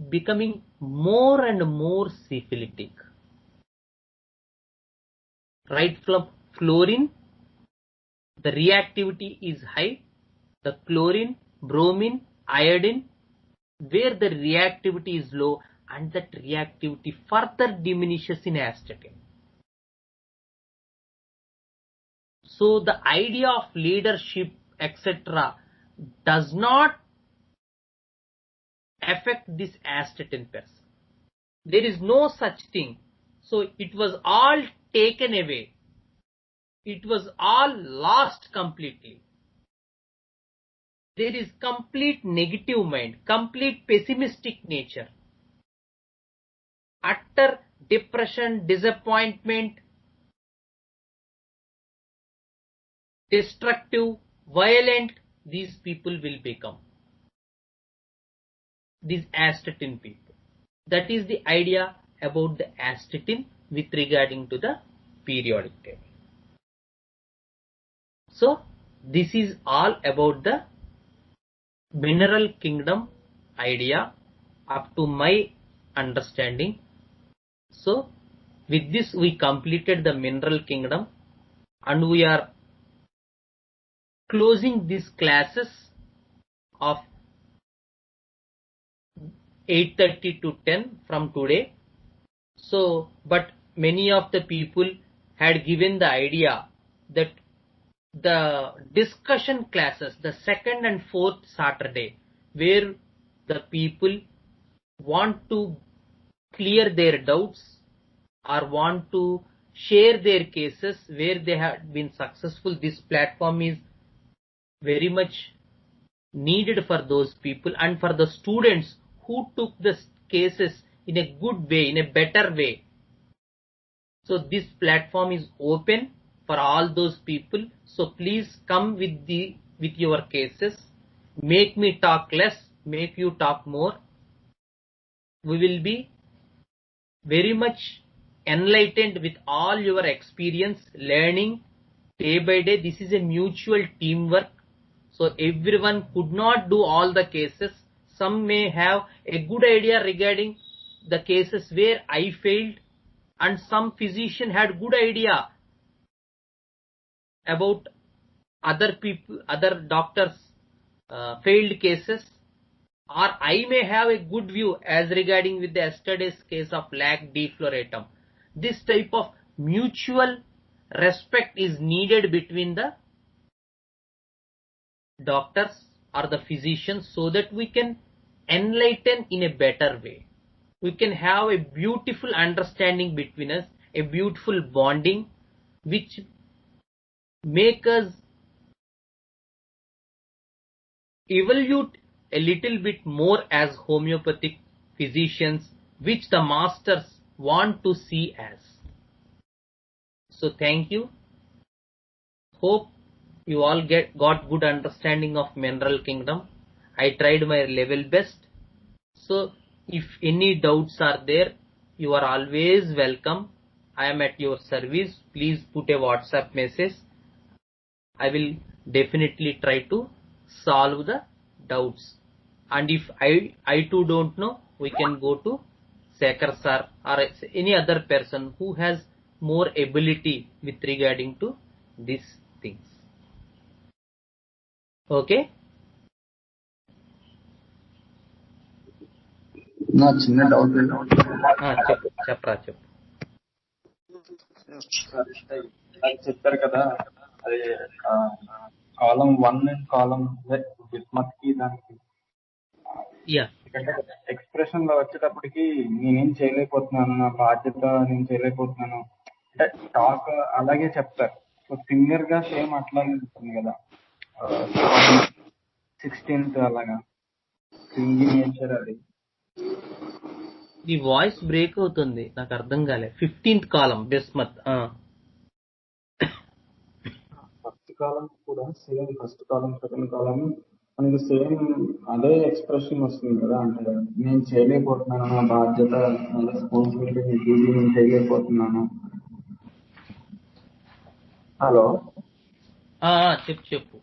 Speaker 1: becoming more and more syphilitic. Right from fluorine, the reactivity is high. The chlorine, bromine, iodine, where the reactivity is low, and that reactivity further diminishes in astatine. So the idea of leadership, etc., does not affect this astatine person. There is no such thing. So it was all taken away. It was all lost completely. There is complete negative mind, complete pessimistic nature, utter depression, disappointment, destructive, violent, these people will become. These astatine people. That is the idea about the astatine with regarding to the periodic table. So this is all about the mineral kingdom idea up to my understanding. So with this we completed the mineral kingdom, and we are closing these classes of 8:30 to 10 from today. So, but many of the people had given the idea that the discussion classes, the second and fourth Saturday, where the people want to clear their doubts or want to share their cases where they have been successful, this platform is very much needed for those people and for the students who took the cases in a good way, in a better way. So this platform is open for all those people. So please come with your cases. Make me talk less, make you talk more. We will be very much enlightened with all your experience, learning day by day. This is a mutual teamwork. So everyone could not do all the cases. Some may have a good idea regarding the cases where I failed, and some physician had good idea about other people, other doctors failed cases, or I may have a good view as regarding with the yesterday's case of lac defloratum. This type of mutual respect is needed between the doctors or the physicians, so that we can enlighten in a better way. We can have a beautiful understanding between us, a beautiful bonding, which make us evolve a little bit more as homeopathic physicians, which the masters want to see as. So thank you. Hope you all got good understanding of mineral kingdom. I tried my level best. So if any doubts are there, you are always welcome. I am at your service. Please put a WhatsApp message. I will definitely try to solve the doubts. And if I too don't know, we can go to Sekhar sir or any other person who has more ability with regarding to these things. Okay?
Speaker 5: నా చిన్న doubt
Speaker 1: చెప్పరా.
Speaker 5: అది చెప్పారు కదా, అది కాలం 1 and column bismuth కి దానికి ఎందుకంటే ఎక్స్ప్రెషన్ లో వచ్చేటప్పటికి నేనేం చేయలేకపోతున్నాను, నా బాధ్యత నేను చేయలేకపోతున్నాను అంటే టాక్ అలాగే చెప్తారు. సో సిమిలర్ గా సేమ్ అట్లాగే ఉంటుంది కదా 16th అలాగా సింగింగ్ నేచర్ అది.
Speaker 1: ఈ వాయిస్ బ్రేక్ అవుతుంది, నాకు అర్థం కాలే. 15th కాలం బిస్మత్.
Speaker 5: ఫస్ట్ కాలం కూడా సేమ్, ఫస్ట్ కాలం సెకండ్ కాలం మనకి సేమ్ అదే ఎక్స్ప్రెషన్ వస్తుంది కదా. అంటే నేను చేయలేకపోతున్నాను, నా బాధ్యత, నా రెస్పాన్సిబిలిటీ, డ్యూటీ నేను చేయలేకపోతున్నాను. హలో
Speaker 1: చెప్పు.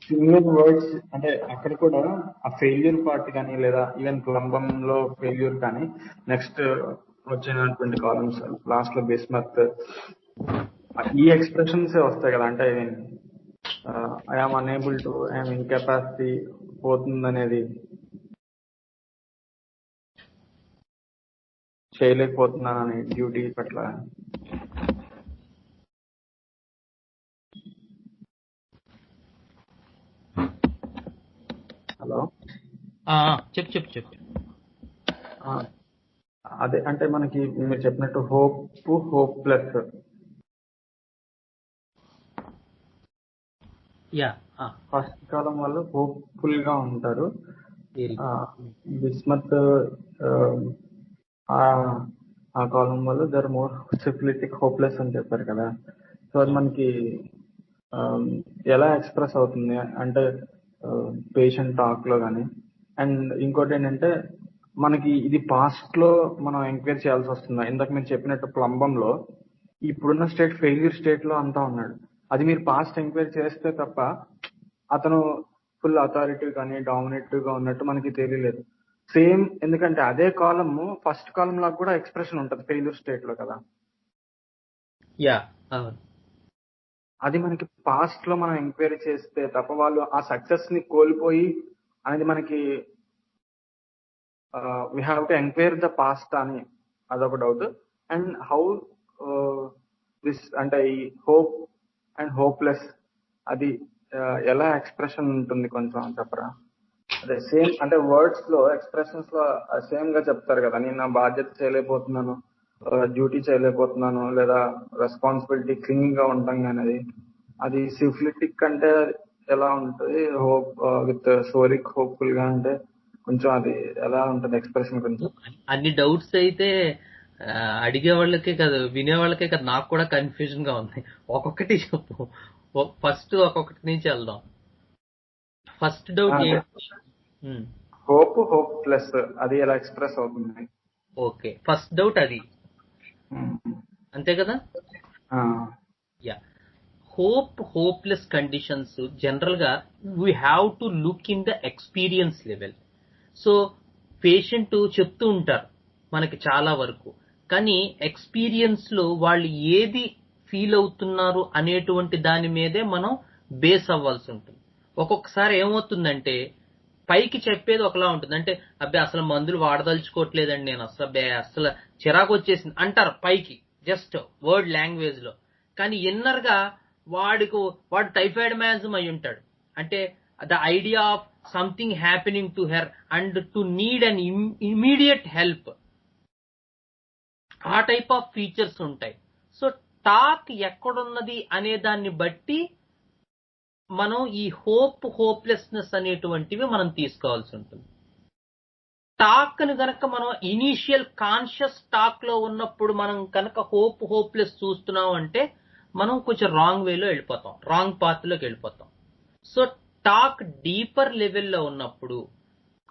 Speaker 5: సిమిలర్ వర్డ్స్ అంటే అక్కడ కూడా ఆ ఫెయిల్యూర్ పార్ట్ కానీ, లేదా ఈవెన్ ప్లంబంలో ఫెయిల్యూర్ కానీ, నెక్స్ట్ వచ్చినటువంటి కాలమ్స్ లాస్ట్ లో బిస్మత్, ఈ ఎక్స్ప్రెషన్స్ వస్తాయి కదా. అంటే I am unable to, I am incapacity పోతుంది అనేది, చేయలేకపోతున్నానని డ్యూటీ పట్ల. హలో
Speaker 1: చెప్పు.
Speaker 5: అదే అంటే మనకి మీరు చెప్పినట్టు హోప్ ప్లస్ ఫస్ట్ కాలం వాళ్ళు హోప్ఫుల్ గా ఉంటారు. బిస్మత్ ఆ కాలం వాళ్ళు దర్ మోర్ సిఫిలిటిక్ హోప్లెస్ అని చెప్పారు కదా. సో అది మనకి ఎలా ఎక్స్ప్రెస్ అవుతుంది అంటే పేషెంట్ టాక్ లో కానీ. అండ్ ఇంకోటి ఏంటంటే మనకి ఇది పాస్ట్ లో మనం ఎంక్వైరీ చేయాల్సి వస్తుంది. ఇందాక మీరు చెప్పినట్టు ప్లంబంలో ఇప్పుడున్న స్టేట్ ఫెయిల్యూర్ స్టేట్ లో అంతా ఉన్నాడు. అది మీరు పాస్ట్ ఎంక్వైరీ చేస్తే తప్ప అతను ఫుల్ అథారిటివ్ కానీ డామినేటివ్ గా ఉన్నట్టు మనకి తెలియలేదు. సేమ్ ఎందుకంటే అదే కాలమ్ ఫస్ట్ కాలం లాగా కూడా ఎక్స్ప్రెషన్ ఉంటుంది ఫెయిల్యూర్ స్టేట్ లో కదా. అది మనకి పాస్ట్ లో మనం ఎంక్వైరీ చేస్తే తప్ప వాళ్ళు ఆ సక్సెస్ ని కోల్పోయి అనేది మనకి we have to enquire the past అని అదొక డౌట్. అండ్ హౌ దిస్ అంటే ఈ హోప్ అండ్ హోప్లెస్ అది ఎలా ఎక్స్ప్రెషన్ ఉంటుంది కొంచెం చెప్పరా. అదే సేమ్ అంటే వర్డ్స్ లో ఎక్స్ప్రెషన్స్ లో సేమ్ గా చెప్తారు కదా, నేను నా బాధ్యత చేయలేకపోతున్నాను, డ్యూటీ చేయలేకపోతున్నాను, లేదా రెస్పాన్సిబిలిటీ క్లీన్ గా ఉంటాం కానీ అది సిఫిలిటిక్ అంటే ఎలా ఉంటుంది, హోప్ విత్ సోరిక్ హోప్ఫుల్ గా అంటే కొంచెం అది ఎలా ఉంటుంది ఎక్స్ప్రెషన్ కొంచెం.
Speaker 1: అన్ని డౌట్స్ అయితే అడిగే వాళ్ళకే కదా, వినే వాళ్ళకే కదా, నాకు కూడా కన్ఫ్యూజన్ గా ఉంది. ఒక్కొక్కటి చెప్పు, ఫస్ట్ ఒక్కొక్కటి నుంచి వెళ్దాం. ఫస్ట్ డౌట్
Speaker 5: హోప్ ప్లస్ అది ఎలా ఎక్స్ప్రెస్ అవుతుంది.
Speaker 1: ఓకే, ఫస్ట్ డౌట్ అది అంతే కదా. హోప్లెస్ కండిషన్స్ జనరల్ గా we have to look in the experience level. So patient చెప్తూ ఉంటారు మనకి చాలా వరకు, కానీ ఎక్స్పీరియన్స్ లో వాళ్ళు ఏది ఫీల్ అవుతున్నారు అనేటువంటి దాని మీదే మనం బేస్ అవ్వాల్సి ఉంటుంది. ఒక్కొక్కసారి ఏమవుతుందంటే పైకి చెప్పేది ఒకలా ఉంటుంది, అంటే అబ్బాయి అసలు మందులు వాడదలుచుకోవట్లేదండి నేను, అసలు చిరాకు వచ్చేసింది అంటారు పైకి, జస్ట్ వర్డ్ లాంగ్వేజ్ లో. కానీ ఇన్నర్ గా వాడు టైఫాయిడ్ మ్యాజం అయి ఉంటాడు. అంటే the idea of something happening to her and to need an immediate help, ఆ టైప్ ఆఫ్ ఫీచర్స్ ఉంటాయి. సో టాక్ ఎక్కడున్నది అనే దాన్ని బట్టి మనం ఈ హోప్లెస్నెస్ అనేటువంటివి మనం తీసుకోవాల్సి ఉంటుంది. టాక్ ని గనక మనం ఇనీషియల్ కాన్షియస్ టాక్ లో ఉన్నప్పుడు మనం కనుక హోప్లెస్ చూస్తున్నాం అంటే మనం కొంచెం రాంగ్ వేలో వెళ్ళిపోతాం, రాంగ్ పాత్ లోకి వెళ్ళిపోతాం. సో టాక్ డీపర్ లెవెల్లో ఉన్నప్పుడు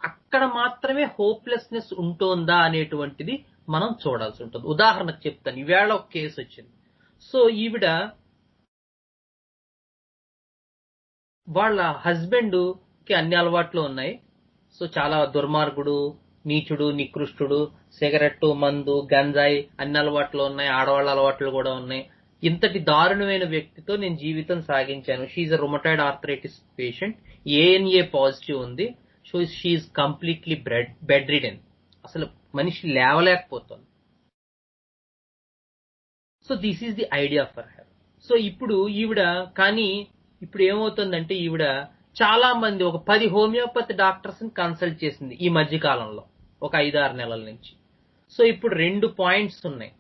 Speaker 1: అక్కడ మాత్రమే హోప్లెస్నెస్ ఉంటుందా అనేటువంటిది మనం చూడాల్సి ఉంటుంది. ఉదాహరణకు చెప్తాను, ఈవేళ ఒక కేసు వచ్చింది. సో ఈవిడ వాళ్ళ హస్బెండ్ కి అన్ని అలవాట్లు ఉన్నాయి. సో చాలా దుర్మార్గుడు, నీచుడు, నికృష్టుడు, సిగరెట్టు, మందు, గంజాయి అన్ని అలవాట్లు ఉన్నాయి, ఆడవాళ్ళ అలవాట్లు కూడా ఉన్నాయి. ఇంతటి దారుణమైన వ్యక్తితో నేను జీవితం సాగించాను. She a rheumatoid arthritis patient, ANA positive ఉంది. So she completely bedridden, అసలు మనిషి లేవలేకపోతుంది. So this is the idea for her. So ఇప్పుడు ఈవిడ కానీ ఇప్పుడు ఏమవుతుందంటే ఈవిడ చాలా మంది ఒక 10 హోమియోపతి డాక్టర్స్ ని కన్సల్ట్ చేసింది ఈ మధ్య కాలంలో, ఒక 5-6 నెలల నుంచి. సో ఇప్పుడు 2 పాయింట్స్ ఉన్నాయి.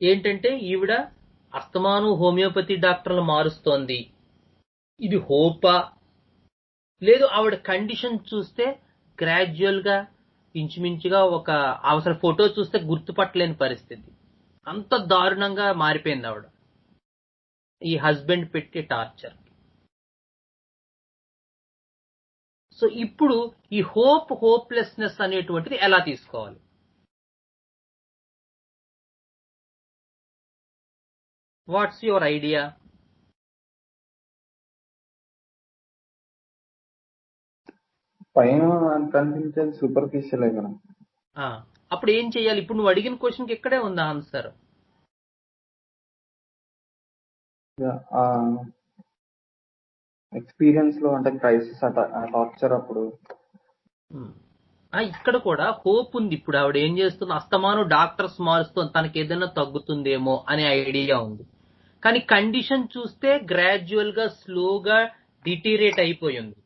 Speaker 1: ఏంటంటే ఈవిడ అస్తమాను హోమియోపతి డాక్టర్లు మారుస్తోంది, ఇది హోపా, లేదు ఆవిడ కండిషన్ చూస్తే గ్రాడ్యువల్ గా ఇంచుమించుగా ఒక అవసరం ఫోటో చూస్తే గుర్తుపట్టలేని పరిస్థితి, అంత దారుణంగా మారిపోయింది ఆవిడ ఈ హస్బెండ్ పెట్టే టార్చర్. సో ఇప్పుడు ఈ హోప్లెస్నెస్ అనేటువంటిది ఎలా తీసుకోవాలి? What's your idea?
Speaker 5: పైన కనిపించేది సూపర్ఫిషియల్ కదా.
Speaker 1: అప్పుడు ఏం చెయ్యాలి? ఇప్పుడు నువ్వు అడిగిన క్వశ్చన్కి ఇక్కడే ఉంది ఆన్సర్.
Speaker 5: ఎక్స్పీరియన్స్ లో అంటే క్రైసిస్ టార్చర్ అప్పుడు
Speaker 1: ఇక్కడ కూడా హోప్ ఉంది. ఇప్పుడు ఆవిడ ఏం చేస్తుంది, అస్తమాను డాక్టర్స్ మారుస్తుంది, తనకి ఏదైనా తగ్గుతుందేమో అనే ఐడియా ఉంది. కానీ కండిషన్ చూస్తే గ్రాడ్యువల్ గా స్లోగా డిటీరేట్ అయిపోయింది.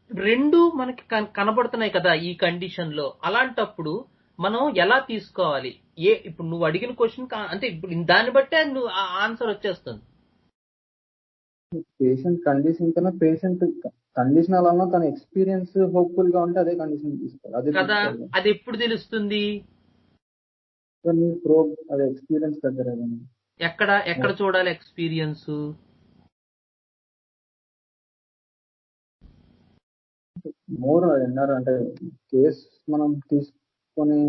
Speaker 1: 2 మనకి కనబడుతున్నాయి కదా ఈ కండిషన్ లో. అలాంటప్పుడు మనం ఎలా తీసుకోవాలి? ఇప్పుడు నువ్వు అడిగిన క్వశ్చన్ అంటే ఇప్పుడు దాన్ని బట్టే నువ్వు ఆన్సర్ వచ్చేస్తుంది.
Speaker 5: పేషెంట్ కండిషన్ కన్నా పేషెంట్ కండిషన్ అలా తన ఎక్స్పీరియన్స్ హోప్ఫుల్ గా ఉంటే అదే కండిషన్ తీసుకోవాలి
Speaker 1: కదా. అది ఎప్పుడు తెలుస్తుంది?
Speaker 5: అదే ఎక్స్పీరియన్స్ దగ్గర
Speaker 1: ఎక్కడ చూడాలి ఎక్స్పీరియన్స్?
Speaker 5: మోర్ అన్నారు అంటే కేస్ మనం తీసుకొని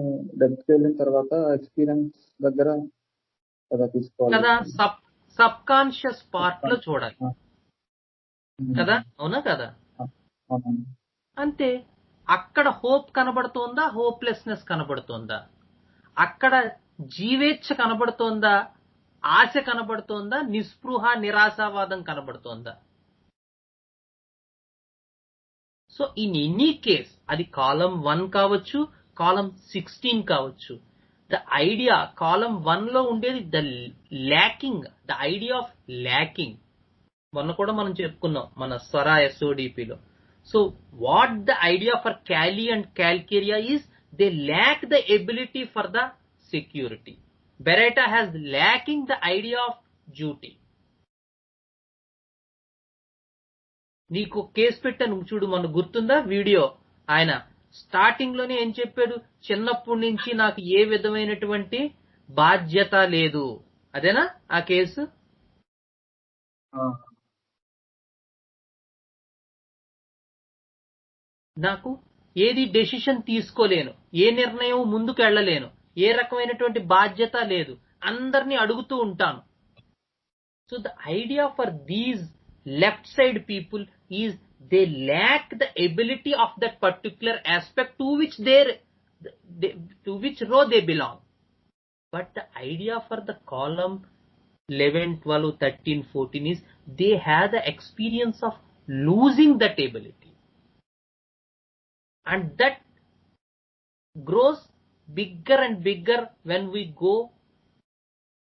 Speaker 5: డెప్త్ వెళ్ళిన తర్వాత ఎక్స్పీరియన్స్ దగ్గర కదా తీసుకోవాలి
Speaker 1: కదా. సబ్ కాన్షియస్ పార్ట్ లో చూడాలి కదా, అవునా కదా? అంతే. అక్కడ హోప్ కనబడుతోందా, హోప్లెస్నెస్ కనబడుతోందా? అక్కడ జీవేచ్ఛ కనబడుతోందా, ఆశ కనబడుతోందా, నిస్పృహ నిరాశావాదం కనబడుతోందా? సో ఇన్ ఎనీ కేస్ అది కాలం 1 కావచ్చు, కాలం 16 కావచ్చు. ద ఐడియా కాలం 1 లో ఉండేది ద ఐడియా ఆఫ్ ల్యాకింగ్. మొన్న కూడా మనం చెప్పుకున్నాం మన స్వరా SODPలో. So what the idea for kali and calcarea is they lack the ability for the security. Beretta has lacking the idea of duty. నీకు కేసు పెట్టాను చూడు, మన గుర్తుందా వీడియో? ఆయన స్టార్టింగ్ లోనే ఏం చెప్పాడు? చిన్నప్పటి నుంచి నాకు ఏ విధమైనటువంటి బాధ్యత లేదు. అదేనా ఆ కేసు? నాకు ఏది డెసిషన్ తీసుకోలేను, ఏ నిర్ణయం ముందుకు వెళ్ళలేను, ఏ రకమైనటువంటి బాధ్యత లేదు, అందరినీ అడుగుతూ ఉంటాను. So the idea for these left side people is they lack the ability of that particular aspect to which row they belong. But the idea for the column 11, 12, 13, 14 is they have the experience of losing that ability, and that grows bigger and bigger when we go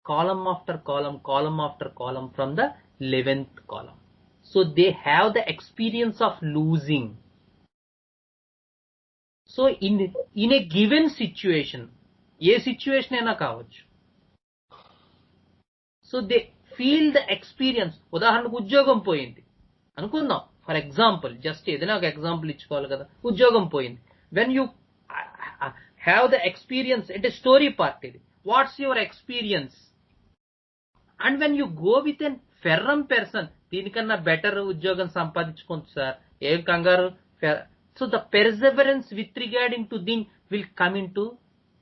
Speaker 1: column after column after column from the 11th column. So they have the experience of losing. So in a given situation, A situation అయినా కావచ్చు, so they feel the experience. ఉదాహరణకు ఉద్యోగం పోయింది అనుకుందాం, for example, just ఏదైనా ఒక example ఇచ్చుకోవాలి కదా. ఉద్యోగం పోయింది. When you have the experience అంటే స్టోరీ పార్ట్ ఇది. What's your experience? And when you go with an ferrum person, దీనికన్నా బెటర్ ఉద్యోగం సంపాదించుకోవచ్చు సార్, ఏం కంగారు. So the perseverance with regarding to thing will come into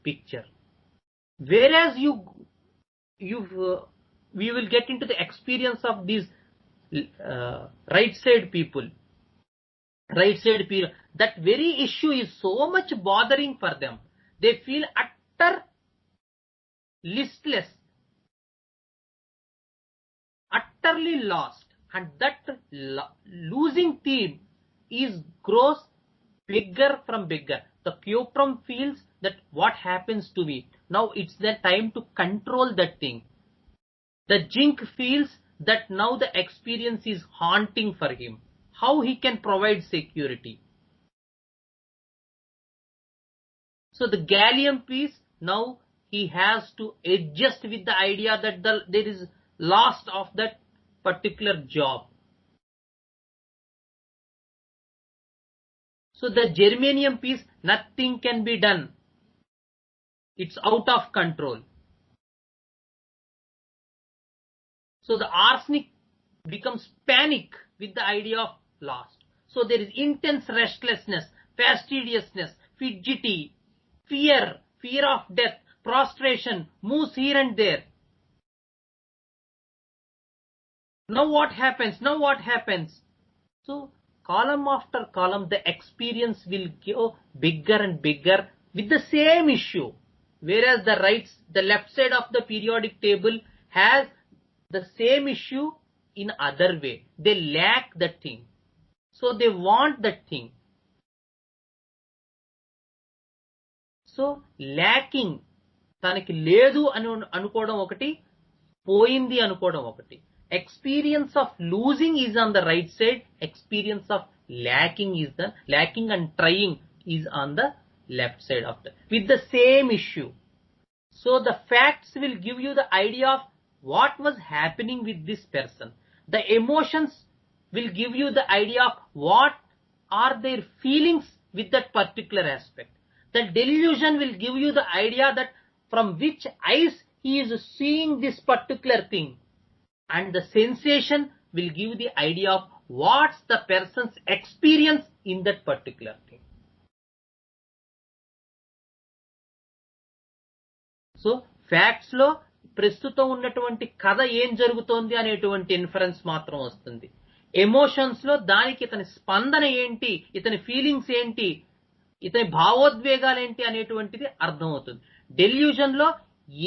Speaker 1: picture. Whereas we will get into the experience of these right side people. right side period, that very issue is so much bothering for them. They feel utter listless, utterly lost, and that losing theme grows bigger from bigger. The cuprum feels that what happens to me now, it's the time to control that thing. The jink feels that now the experience is haunting for him, how he can provide security. So the gallium piece, now he has to adjust with the idea that there is loss of that particular job. So the germanium piece, nothing can be done. It's out of control. So the arsenic becomes panic with the idea of loss. So there is intense restlessness, fastidiousness, fidgety, fear of death, prostration, moves here and there. Now what happens? So column after column, the experience will go bigger and bigger with the same issue. Whereas the left side of the periodic table has the same issue in other way. They lack that thing. So they want that thing. So lacking, తనకి లేదు అని అనుకోవడం ఒకటి, పోయింది అనుకోవడం ఒకటి. Experience of losing is on the right side, experience of lacking and trying is on the left side of with the same issue. So the facts will give you the idea of what was happening with this person. The emotions will give you the idea of what are their feelings with that particular aspect. The delusion will give you the idea that from which eyes he is seeing this particular thing. And the sensation will give the idea of what's the person's experience in that particular thing. So facts లో ప్రస్తుతం ఉన్నటువంటి కథ ఏం జరుగుతోంది అనేటువంటి inference మాత్రం వస్తుంది. Emotions లో దానికి ఇతని స్పందన ఏంటి, ఇతని ఫీలింగ్స్ ఏంటి, ఇతని భావోద్వేగాలు ఏంటి అనేటువంటిది అర్థమవుతుంది. డెల్యూజన్ లో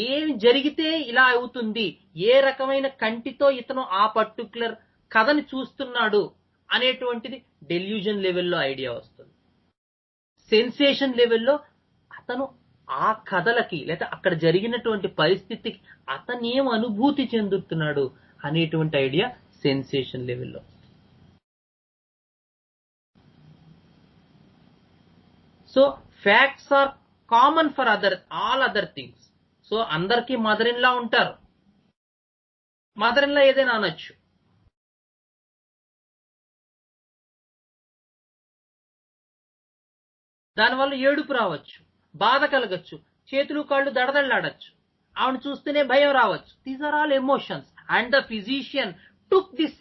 Speaker 1: ఏమి జరిగితే ఇలా అవుతుంది, ఏ రకమైన కంటితో ఇతను ఆ పర్టికులర్ కథని చూస్తున్నాడు అనేటువంటిది డెల్యూజన్ లెవెల్లో ఐడియా వస్తుంది. సెన్సేషన్ లెవెల్లో అతను ఆ కథలకి లేదా అక్కడ జరిగినటువంటి పరిస్థితికి అతను ఏం అనుభూతి చెందుతున్నాడు అనేటువంటి ఐడియా సెన్సేషన్ లెవెల్లో. So facts are common for all other things. So అందరికీ మదర్ ఇన్ లా ఉంటారు, మదర్ ఇన్ లా ఏదైనా అనొచ్చు. దానివల్ల ఏడుపు రావచ్చు, బాధ కలగచ్చు, చేతులు కాళ్ళు దడదళ్ళాడచ్చు, ఆవిడ చూస్తేనే భయం రావచ్చు. These are all emotions and the physician took this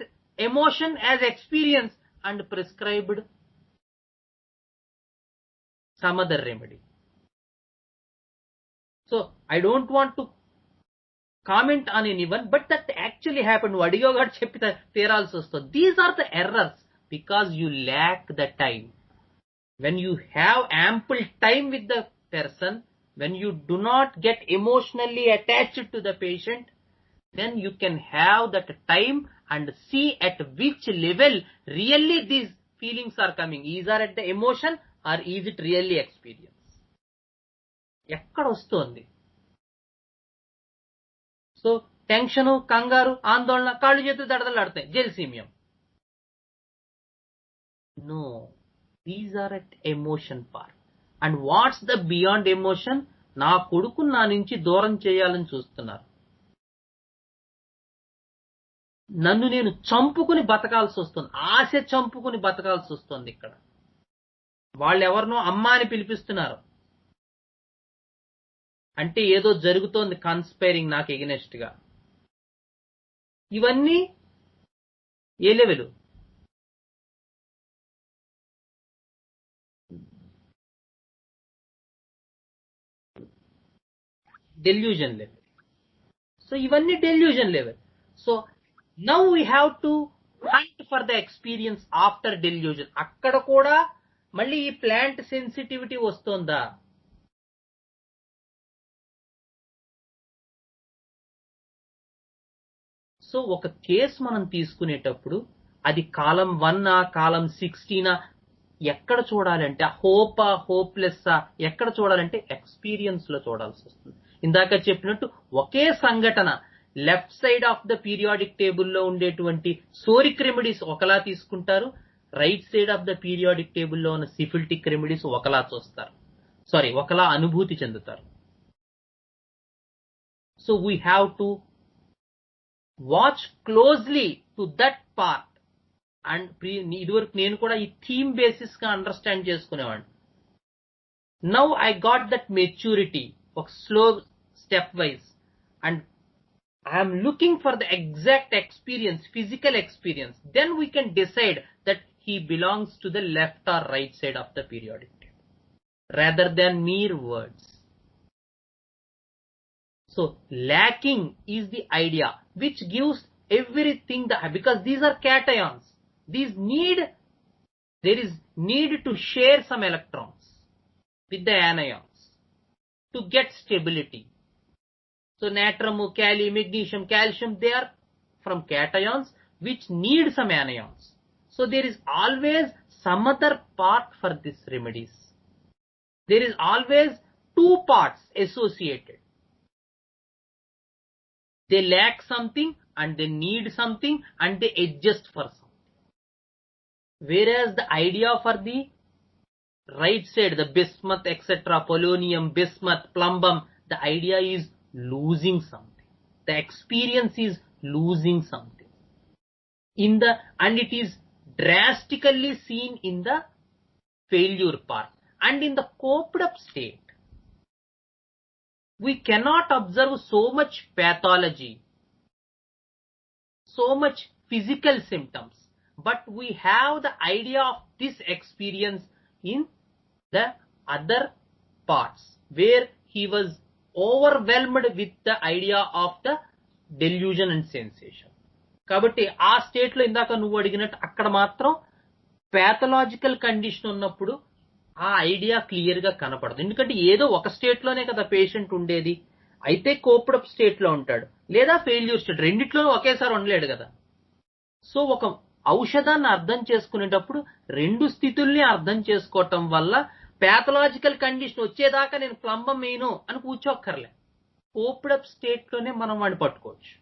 Speaker 1: emotion as experience and prescribed some other remedy. So I don't want to comment on anyone, but that actually happened. Vadiyo garu cheppita theralsi vastund. These are the errors because you lack the time. When you have ample time with the person, when you do not get emotionally attached to the patient, then you can have that time and see at which level really these feelings are coming. Is are at the emotion or is it really experience? ఎక్కడ వస్తుంది? So tension, కంగారు, ఆందోళన, కాళ్ళు చేతులు దడదలాడతాయి, gelsemium. No, these are at emotion part. And what's the beyond emotion? నా కొడుకు నా నుంచి దూరం చేయాలని చూస్తున్నారు, నన్ను నేను చంపుకుని బతకాల్సి వస్తుంది, ఆశ చంపుకుని బతకాల్సి వస్తుంది. ఇక్కడ వాళ్ళు ఎవరినో అమ్మ అని పిలిపిస్తున్నారు అంటే ఏదో జరుగుతోంది కన్స్పైరింగ్ నాకు ఎగనెస్ట్ గా. ఇవన్నీ ఏ లెవెల్? Delusion level. సో ఇవన్నీ delusion level. So now we have to hunt for the experience after delusion. అక్కడ కూడా మళ్ళీ ఈ ప్లాంట్ సెన్సిటివిటీ వస్తుందా? సో ఒక కేసు మనం తీసుకునేటప్పుడు అది కాలం 1 కాలం 16 ఎక్కడ చూడాలంటే హోప్లెస్ ఎక్కడ చూడాలంటే ఎక్స్పీరియన్స్ లో చూడాల్సి వస్తుంది. ఇందాక చెప్పినట్టు ఒకే సంఘటన left side of the periodic టేబుల్లో ఉండేటువంటి సోరిక్ రెమెడీస్ ఒకలా తీసుకుంటారు, right side of the periodic టేబుల్లో ఉన్న సిఫిల్టిక్ రెమెడీస్ ఒకలా చూస్తారు, ఒకలా అనుభూతి చెందుతారు. So we have to watch closely to that part. And ఇదివరకు నేను కూడా ఈ థీమ్ బేసిస్ గా అండర్స్టాండ్ చేసుకునేవాడిని. Now I got that maturity, ఒక slow step wise, and I'm looking for the exact experience, physical experience. Then we can decide that he belongs to the left or right side of the periodic table rather than mere words. So lacking is the idea which gives everything because these are cations. There is need to share some electrons with the anions to get stability. So natrium, kalium, magnesium, calcium, they are from cations which need some anions. So there is always some other part for this remedies. There is always two parts associated. They lack something and they need something and they adjust for something. Whereas the idea for the right side, the bismuth, etc., polonium, bismuth, plumbum, the idea is losing something. The experience is losing something. And it is drastically seen in the failure part. And in the coped up state, we cannot observe so much pathology, so much physical symptoms, but we have the idea of this experience in the other parts where he was overwhelmed with the idea of the delusion and sensation. కాబట్టి ఆ state లో ఇందాక నువ్వు అడిగినట్టు అక్కడ మాత్రం pathological condition ఉన్నప్పుడు ఆ ఐడియా క్లియర్ గా కనపడదు. ఎందుకంటే ఏదో ఒక స్టేట్ లోనే కదా పేషెంట్ ఉండేది. అయితే కోప్డప్ స్టేట్ లో ఉంటాడు లేదా ఫెయిల్యూర్ స్టేట్, రెండిట్లోనూ ఒకేసారి ఉండలేడు కదా. సో ఒక ఔషధాన్ని అర్థం చేసుకునేటప్పుడు రెండు స్థితుల్ని అర్థం చేసుకోవటం వల్ల ప్యాథలాజికల్ కండిషన్ వచ్చేదాకా నేను ప్లంబం వేయను అని కూర్చోక్కర్లే. కోప్డప్ స్టేట్ లోనే మనం వాడిని పట్టుకోవచ్చు.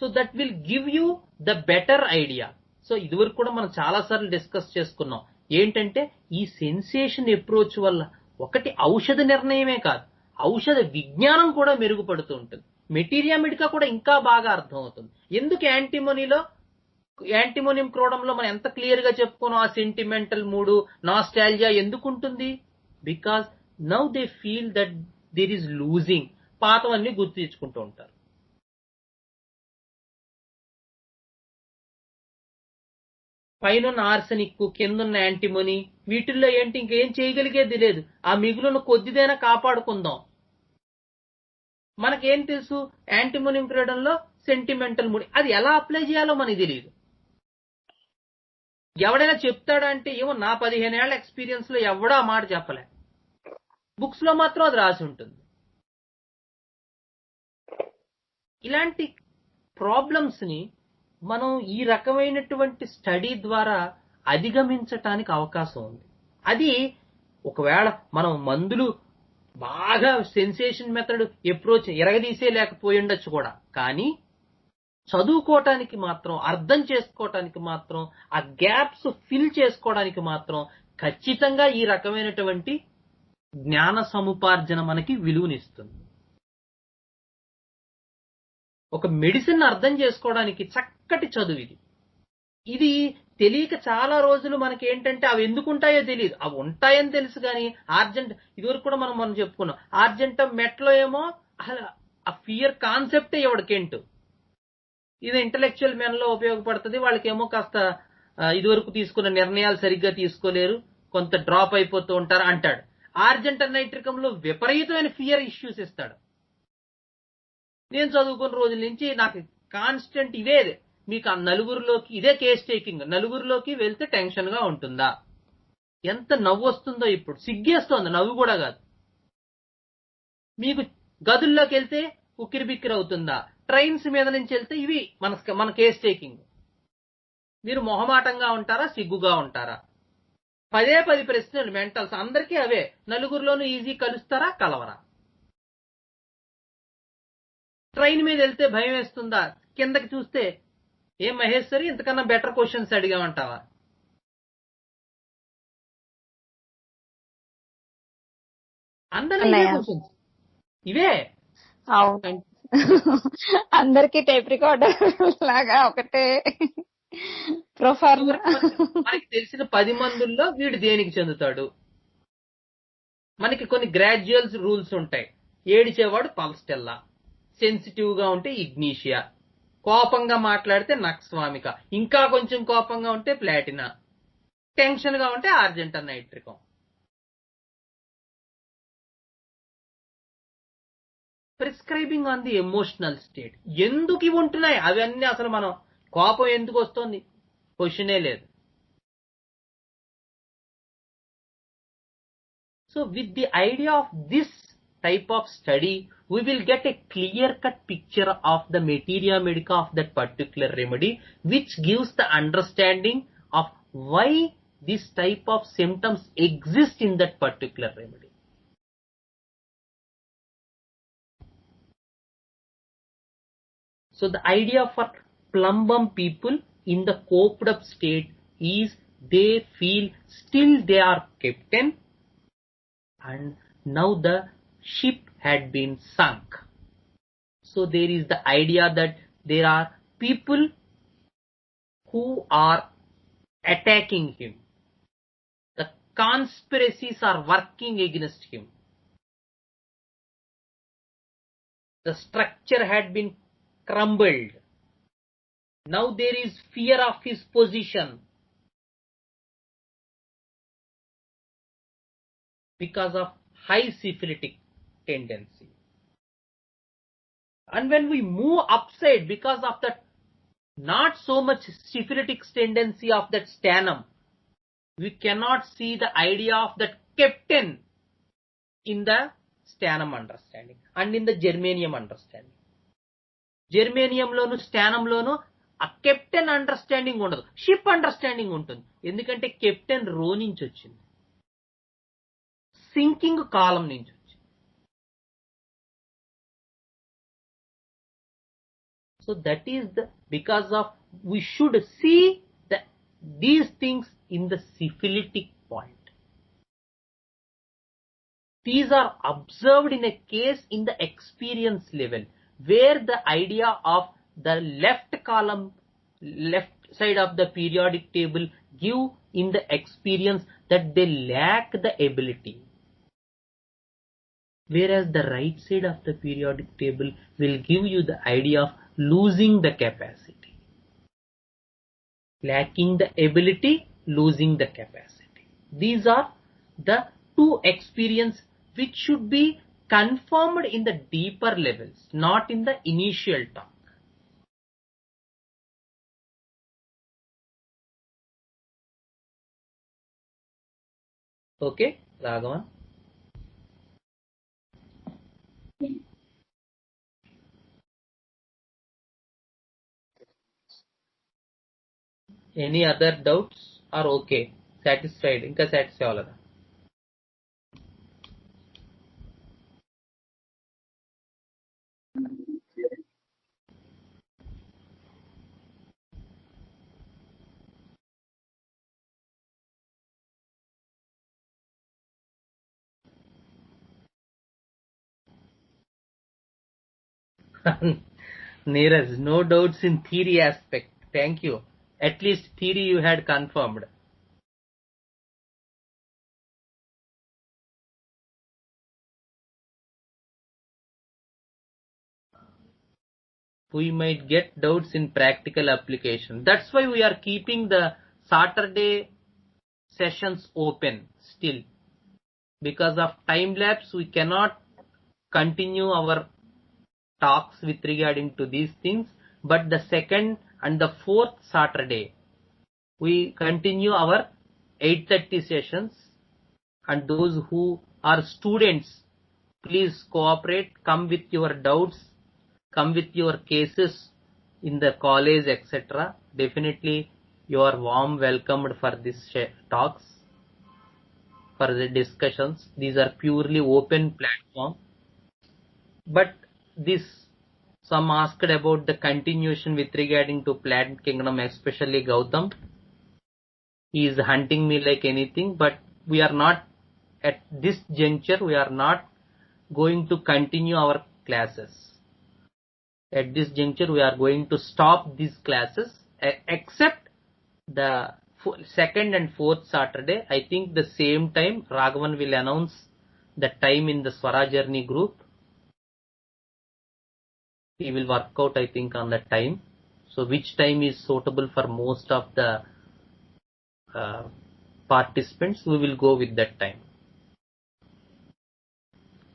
Speaker 1: So that will give you the better idea. So ఇదివరకు కూడా మనం చాలా సార్లు డిస్కస్ చేసుకున్నాం. ఏంటంటే ఈ సెన్సేషన్ అప్రోచ్ వల్ల ఒకటి ఔషధ నిర్ణయమే కాదు, ఔషధ విజ్ఞానం కూడా మెరుగుపడుతూ ఉంటుంది. మెటీరియా మెడికా కూడా ఇంకా బాగా అర్థం అవుతుంది. ఎందుకు యాంటిమోనియం క్రోడంలో మనం ఎంత క్లియర్ గా చెప్పుకున్నాం, ఆ సెంటిమెంటల్ మూడు, నాస్టాల్జియా ఎందుకు ఉంటుంది? Because now they feel that there is losing. పాతవన్నీ గుర్తు తెచ్చుకుంటూ ఉంటారు. పైన ఆర్సెనిక్, కిందున్న యాంటిమోని, వీటిల్లో ఏంటి ఇంకేం చేయగలిగేది లేదు. ఆ మిగులున్న కొద్దిదైనా కాపాడుకుందాం. మనకేం తెలుసు, యాంటిమోనియం క్రోడంలో సెంటిమెంటల్ మూడి, అది ఎలా అప్లై చేయాలో మనకి తెలియదు. ఎవడైనా చెప్తాడంటే ఏమో, నా 15 ఏళ్ల ఎక్స్పీరియన్స్ లో ఎవడో ఆ మాట చెప్పలే. బుక్స్ లో మాత్రం అది రాసి ఉంటుంది. ఇలాంటి ప్రాబ్లమ్స్ ని మనం ఈ రకమైనటువంటి స్టడీ ద్వారా అధిగమించటానికి అవకాశం ఉంది. అది ఒకవేళ మనం మందులు బాగా సెన్సేషన్ మెథడ్ అప్రోచ్ ఎరగదీసే లేకపోయి ఉండొచ్చు కూడా, కానీ చదువుకోవటానికి మాత్రం, అర్థం చేసుకోవటానికి మాత్రం, ఆ గ్యాప్స్ ఫిల్ చేసుకోవడానికి మాత్రం ఖచ్చితంగా ఈ రకమైనటువంటి జ్ఞాన సముపార్జన మనకి విలువనిస్తుంది. ఒక మెడిసిన్ అర్థం చేసుకోవడానికి చక్కటి చదువు ఇది. ఇది తెలియక చాలా రోజులు మనకి ఏంటంటే అవి ఎందుకు ఉంటాయో తెలియదు. అవి ఉంటాయని తెలుసు కానీ ఇదివరకు కూడా మనం చెప్పుకున్నాం, ఆర్జెంటం మెట్లో ఏమో ఆ ఫియర్ కాన్సెప్టే ఎవడికేంటో. ఇది ఇంటలెక్చువల్ మెన్ లో ఉపయోగపడుతుంది. వాళ్ళకేమో కాస్త ఇదివరకు తీసుకున్న నిర్ణయాలు సరిగ్గా తీసుకోలేరు, కొంత డ్రాప్ అయిపోతూ ఉంటారు అంటాడు. ఆర్జెంటం నైట్రికంలో విపరీతమైన ఫియర్ ఇష్యూస్ ఇస్తాడు. నేను చదువుకున్న రోజుల నుంచి నాకు కాన్స్టెంట్ ఇదే. మీకు ఆ నలుగురిలోకి ఇదే కేస్ టేకింగ్. నలుగురిలోకి వెళ్తే టెన్షన్ గా ఉంటుందా? ఎంత నవ్వు వస్తుందో ఇప్పుడు. సిగ్గేస్తోంది, నవ్వు కూడా కాదు. మీకు గదుల్లోకి వెళ్తే ఉక్కిరి బిక్కిరి అవుతుందా? ట్రైన్స్ మీద నుంచి వెళ్తే ఇవి మన కేస్ టేకింగ్. మీరు మొహమాటంగా ఉంటారా, సిగ్గుగా ఉంటారా? 10 ప్రశ్నలు మెంటల్స్ అందరికీ అవే. నలుగురిలోనూ ఈజీ కలుస్తారా, కలవరా? ట్రైన్ మీద వెళ్తే భయం వేస్తుందా? కిందకి చూస్తే ఏం మహేశ్వరి ఇంతకన్నా బెటర్ క్వశ్చన్స్ అడిగామంటావా? అందరూ ఇవే క్వశ్చన్స్, ఇవే.
Speaker 2: అవును, అందరికి టేప్ రికార్డర్ లాగా ఒకటే ప్రొఫైల్.
Speaker 1: మనకి తెలిసిన 10 మందుల్లో వీడు దేనికి చెందుతాడు? మనకి కొన్ని గ్రాడ్యువల్స్ రూల్స్ ఉంటాయి. ఏడిచేవాడు పల్స్టెల్లా, సెన్సిటివ్ గా ఉంటే ఇగ్నీషియా, కోపంగా మాట్లాడితే నక్స్వామిక, ఇంకా కొంచెం కోపంగా ఉంటే ప్లాటినా, టెన్షన్ గా ఉంటే argentum nitricum. Prescribing on the emotional state. ఎందుకు ఇవి ఉంటున్నాయి అవన్నీ? అసలు మనం కోపం ఎందుకు వస్తుంది క్వశ్చనే లేదు. So with the idea of this type of study, we will get a clear-cut picture of the materia medica of that particular remedy, which gives the understanding of why this type of symptoms exist in that particular remedy. So the idea for Plumb people in the coped up state is they feel still they are captain, and now the ship had been sunk. So there is the idea that there are people who are attacking him. The conspiracies are working against him. The structure had been crumbled. Now there is fear of his position because of high syphilitic tendency. And when we move upside, because of that not so much syphilitic tendency of that sternum, we cannot see the idea of that captain in the sternum understanding and in the germanium understanding. Germanium loan sternum లోను ఆ captain understanding ఉండదు, ship understanding ఉంటుంది. ఎందుకంటే captain రో నుంచి వచ్చింది, sinking కాలం నుంచి వచ్చింది. So that is the because of we should see these things in the syphilitic point. These are observed in a case in the experience level, where the idea of the left column, left side of the periodic table give in the experience that they lack the ability, whereas the right side of the periodic table will give you the idea of losing the capacity, lacking the ability, losing the capacity. These are the two experiences which should be confirmed in the deeper levels, not in the initial talk. Okay, Raghavan? Any other doubts or okay? Satisfied? Inka satisfy avvalada? Neeraj, no doubts in theory aspect. Thank you. At least theory you had confirmed. We might get doubts in practical application. That's why we are keeping the Saturday sessions open still. Because of time lapse, we cannot continue our talks with regarding to these things, but the second and the fourth Saturday we continue our 8:30 sessions, and those who are students, please cooperate, come with your doubts, come with your cases in the college, etc. Definitely you are warm welcomed for this talks, for the discussions. These are purely open platform. But this, some asked about the continuation with regarding to Plant Kingdom, especially Gautam. He is hunting me like anything, but we are not, at this juncture, we are not going to continue our classes. At this juncture, we are going to stop these classes, except the second and fourth Saturday. I think the same time, Raghavan will announce the time in the Swara Journey group. He will work out, I think, on the time. So which time is suitable for most of the participants, we will go with that time.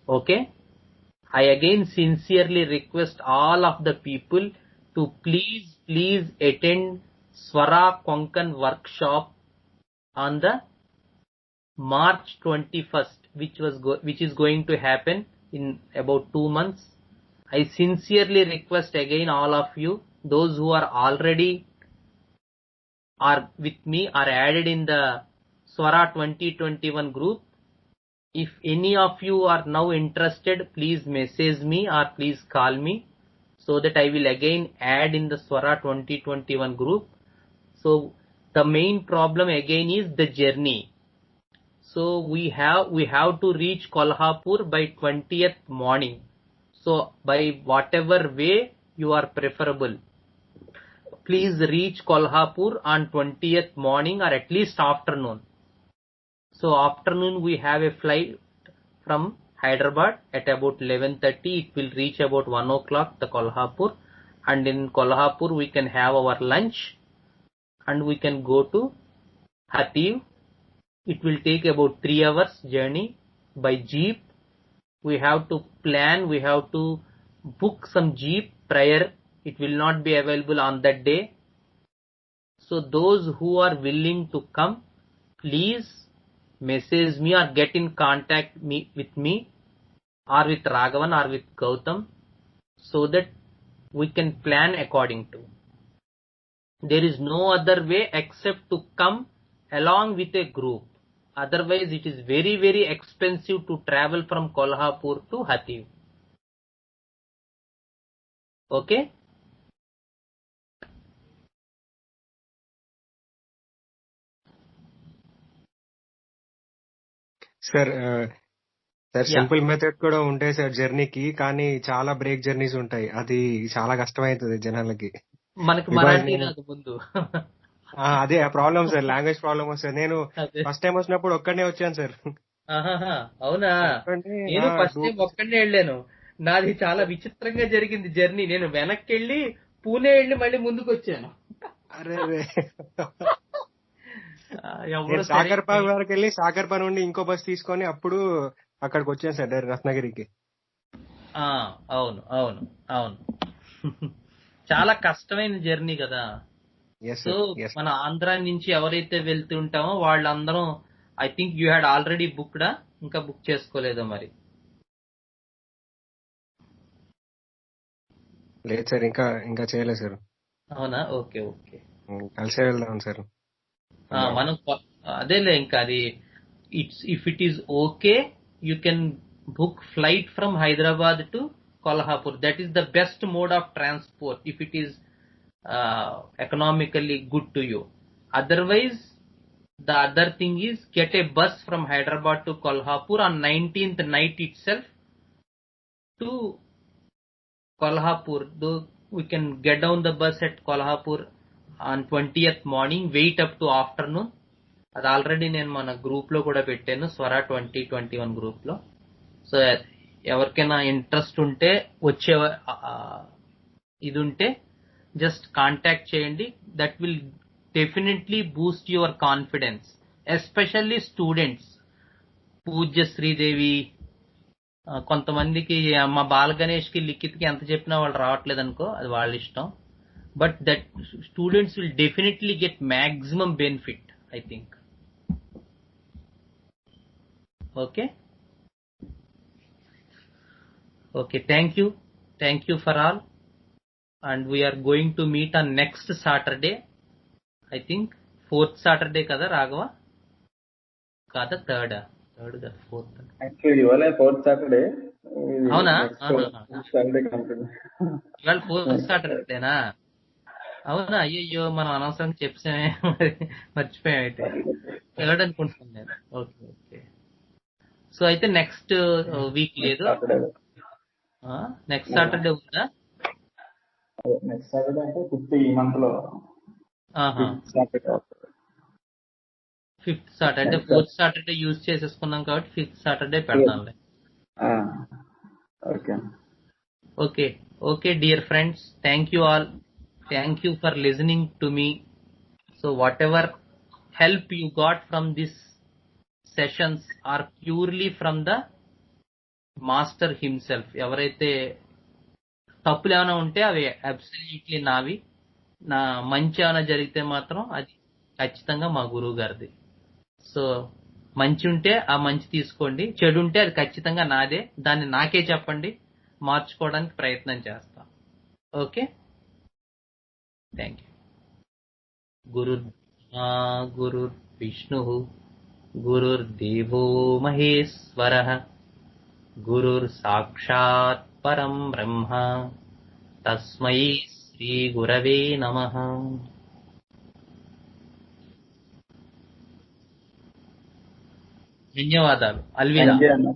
Speaker 1: Okay? I again sincerely request all of the people to please attend Swara Konkan workshop on the March 21st, which is going to happen in about 2 months. I sincerely request again all of you, those who are already are with me, are added in the Swara 2021 group. If any of you are now interested, please message me or please call me, so that I will again add in the Swara 2021 group. So the main problem again is the journey. So we have to reach Kolhapur by 20th morning. So by whatever way you are preferable, please reach Kolhapur on 20th morning or at least afternoon. So afternoon we have a flight from Hyderabad at about 11:30. It will reach about 1 o'clock the Kolhapur, and in Kolhapur we can have our lunch and we can go to Hativ. It will take about 3 hours journey by jeep. We have to plan, we have to book some jeep prior. It will not be available on that day. So those who are willing to come, please message me or get in contact with me or with Raghavan or with Gautam, so that we can plan according to. There is no other way except to come along with a group. Otherwise it is very, very expensive to travel from Kolhapur to Hativ. Okay?
Speaker 6: Sir simple method కూడా ఉంటాయి sir జర్నీకి, కానీ చాలా break journeys ఉంటాయి. అది చాలా కష్టమవుతుంది జనాలకి.
Speaker 1: మనకి మరాఠీ రాదు ముందు.
Speaker 6: అదే ఆ ప్రాబ్లం సార్, లాంగ్వేజ్ ప్రాబ్లం వస్తుంది. నేను ఫస్ట్ టైం వచ్చినప్పుడు ఒక్కడనే వచ్చాను సార్.
Speaker 1: అవునా? నేను ఫస్ట్ టైం ఒక్కడనే వెళ్ళాను. నాది చాలా విచిత్రంగా జరిగింది జర్నీ. నేను వెనక్కి వెళ్ళి పూణే వెళ్ళి మళ్ళీ ముందుకు వచ్చాను.
Speaker 6: అరే సాగర్పా వరకు వెళ్ళి సాగర్పా నుండి ఇంకో బస్ తీసుకొని అప్పుడు అక్కడికి వచ్చాను సార్, డైరెక్ట్ రత్నగిరికి.
Speaker 1: అవును అవును అవును, చాలా కష్టమైన జర్నీ కదా. సో మన ఆంధ్ర నుంచి ఎవరైతే వెళ్తుంటామో వాళ్ళందరం, I think you had already బుక్డా, ఇంకా బుక్ చేసుకోలేదో మరి?
Speaker 6: లేదు సార్, ఇంకా చేయలేదు సార్.
Speaker 1: అవునా? ఓకే ఓకే,
Speaker 6: కలిసే వెళ్దాం సార్.
Speaker 1: మనం అదేలే, ఇంకా అది if it is okay, you can book flight from Hyderabad to Kolhapur. That is the best mode of transport if it is economically good to you. Otherwise, the other thing is get a bus from Hyderabad to Kolhapur on 19th night itself to Kolhapur. Though we can get down the bus at Kolhapur on 20th morning, wait up to afternoon. అది already నేను మన group లో కూడా పెట్టాను, Swara 2021 group లో. So ఎవరికైనా interest ఉంటే, వచ్చే ఇది ఉంటే జస్ట్ కాంటాక్ట్ చేయండి. That will definitely Boost your confidence, especially students. పూజ్య శ్రీదేవి, కొంతమందికి మా బాల గణేష్ కి లిఖిత్ కి ఎంత చెప్పినా వాళ్ళు రావట్లేదు అనుకో, అది వాళ్ళ ఇష్టం. But that students will definitely get maximum benefit, I think. Okay okay, thank you for all. And we are going to meet on next Saturday, I think 4th Saturday కదా రాఘవ? కాదా, థర్డ్ కదా, 4th.
Speaker 5: యాక్చువల్లీ ఇవాళ 4th Saturday.
Speaker 1: అవునా?
Speaker 5: Saturday complete.
Speaker 1: ఇవాళ 4th సాటర్డేనా? అవునా? అయ్యయ్యో, మనం అనవసరంగా చెప్పామే, మర్చిపోయాం. అయితే థర్డ్ అనుకుంటున్నాను నేను. Okay okay. సో అయితే నెక్స్ట్ వీక్ లేదు, నెక్స్ట్ సాటర్డే ఉందా?
Speaker 5: నెక్స్ట్ సాటర్డే అంటే 5th ఈ మంత్ లో.
Speaker 1: 5th Saturday, 4th Saturday use చేసేసుకున్నాం కాబట్టి 5th సాటర్డే పెడతాంలే.
Speaker 5: Okay
Speaker 1: okay okay dear friends, thank you all. Thank you for listening to me. So whatever help you got from this sessions are purely from the master himself. ఎవరైతే తప్పులు ఏమైనా ఉంటే అవి absolutely నావి, నా మంచి ఏమైనా జరిగితే మాత్రం అది ఖచ్చితంగా మా గురువు గారిది. సో మంచి ఉంటే ఆ మంచి తీసుకోండి, చెడు ఉంటే అది ఖచ్చితంగా నాదే, దాన్ని నాకే చెప్పండి, మార్చుకోవడానికి ప్రయత్నం చేస్తాం. Okay, thank you. గురు విష్ణు, గురుర్దేవో మహేశ్వరః, గురుర్ సాక్షాత్ పరం బ్రహ్మ, తస్మై శ్రీ గురవే నమః. ధన్యవాదాలు. అల్విదా.
Speaker 5: థ్యాంక్ యూ అన్న.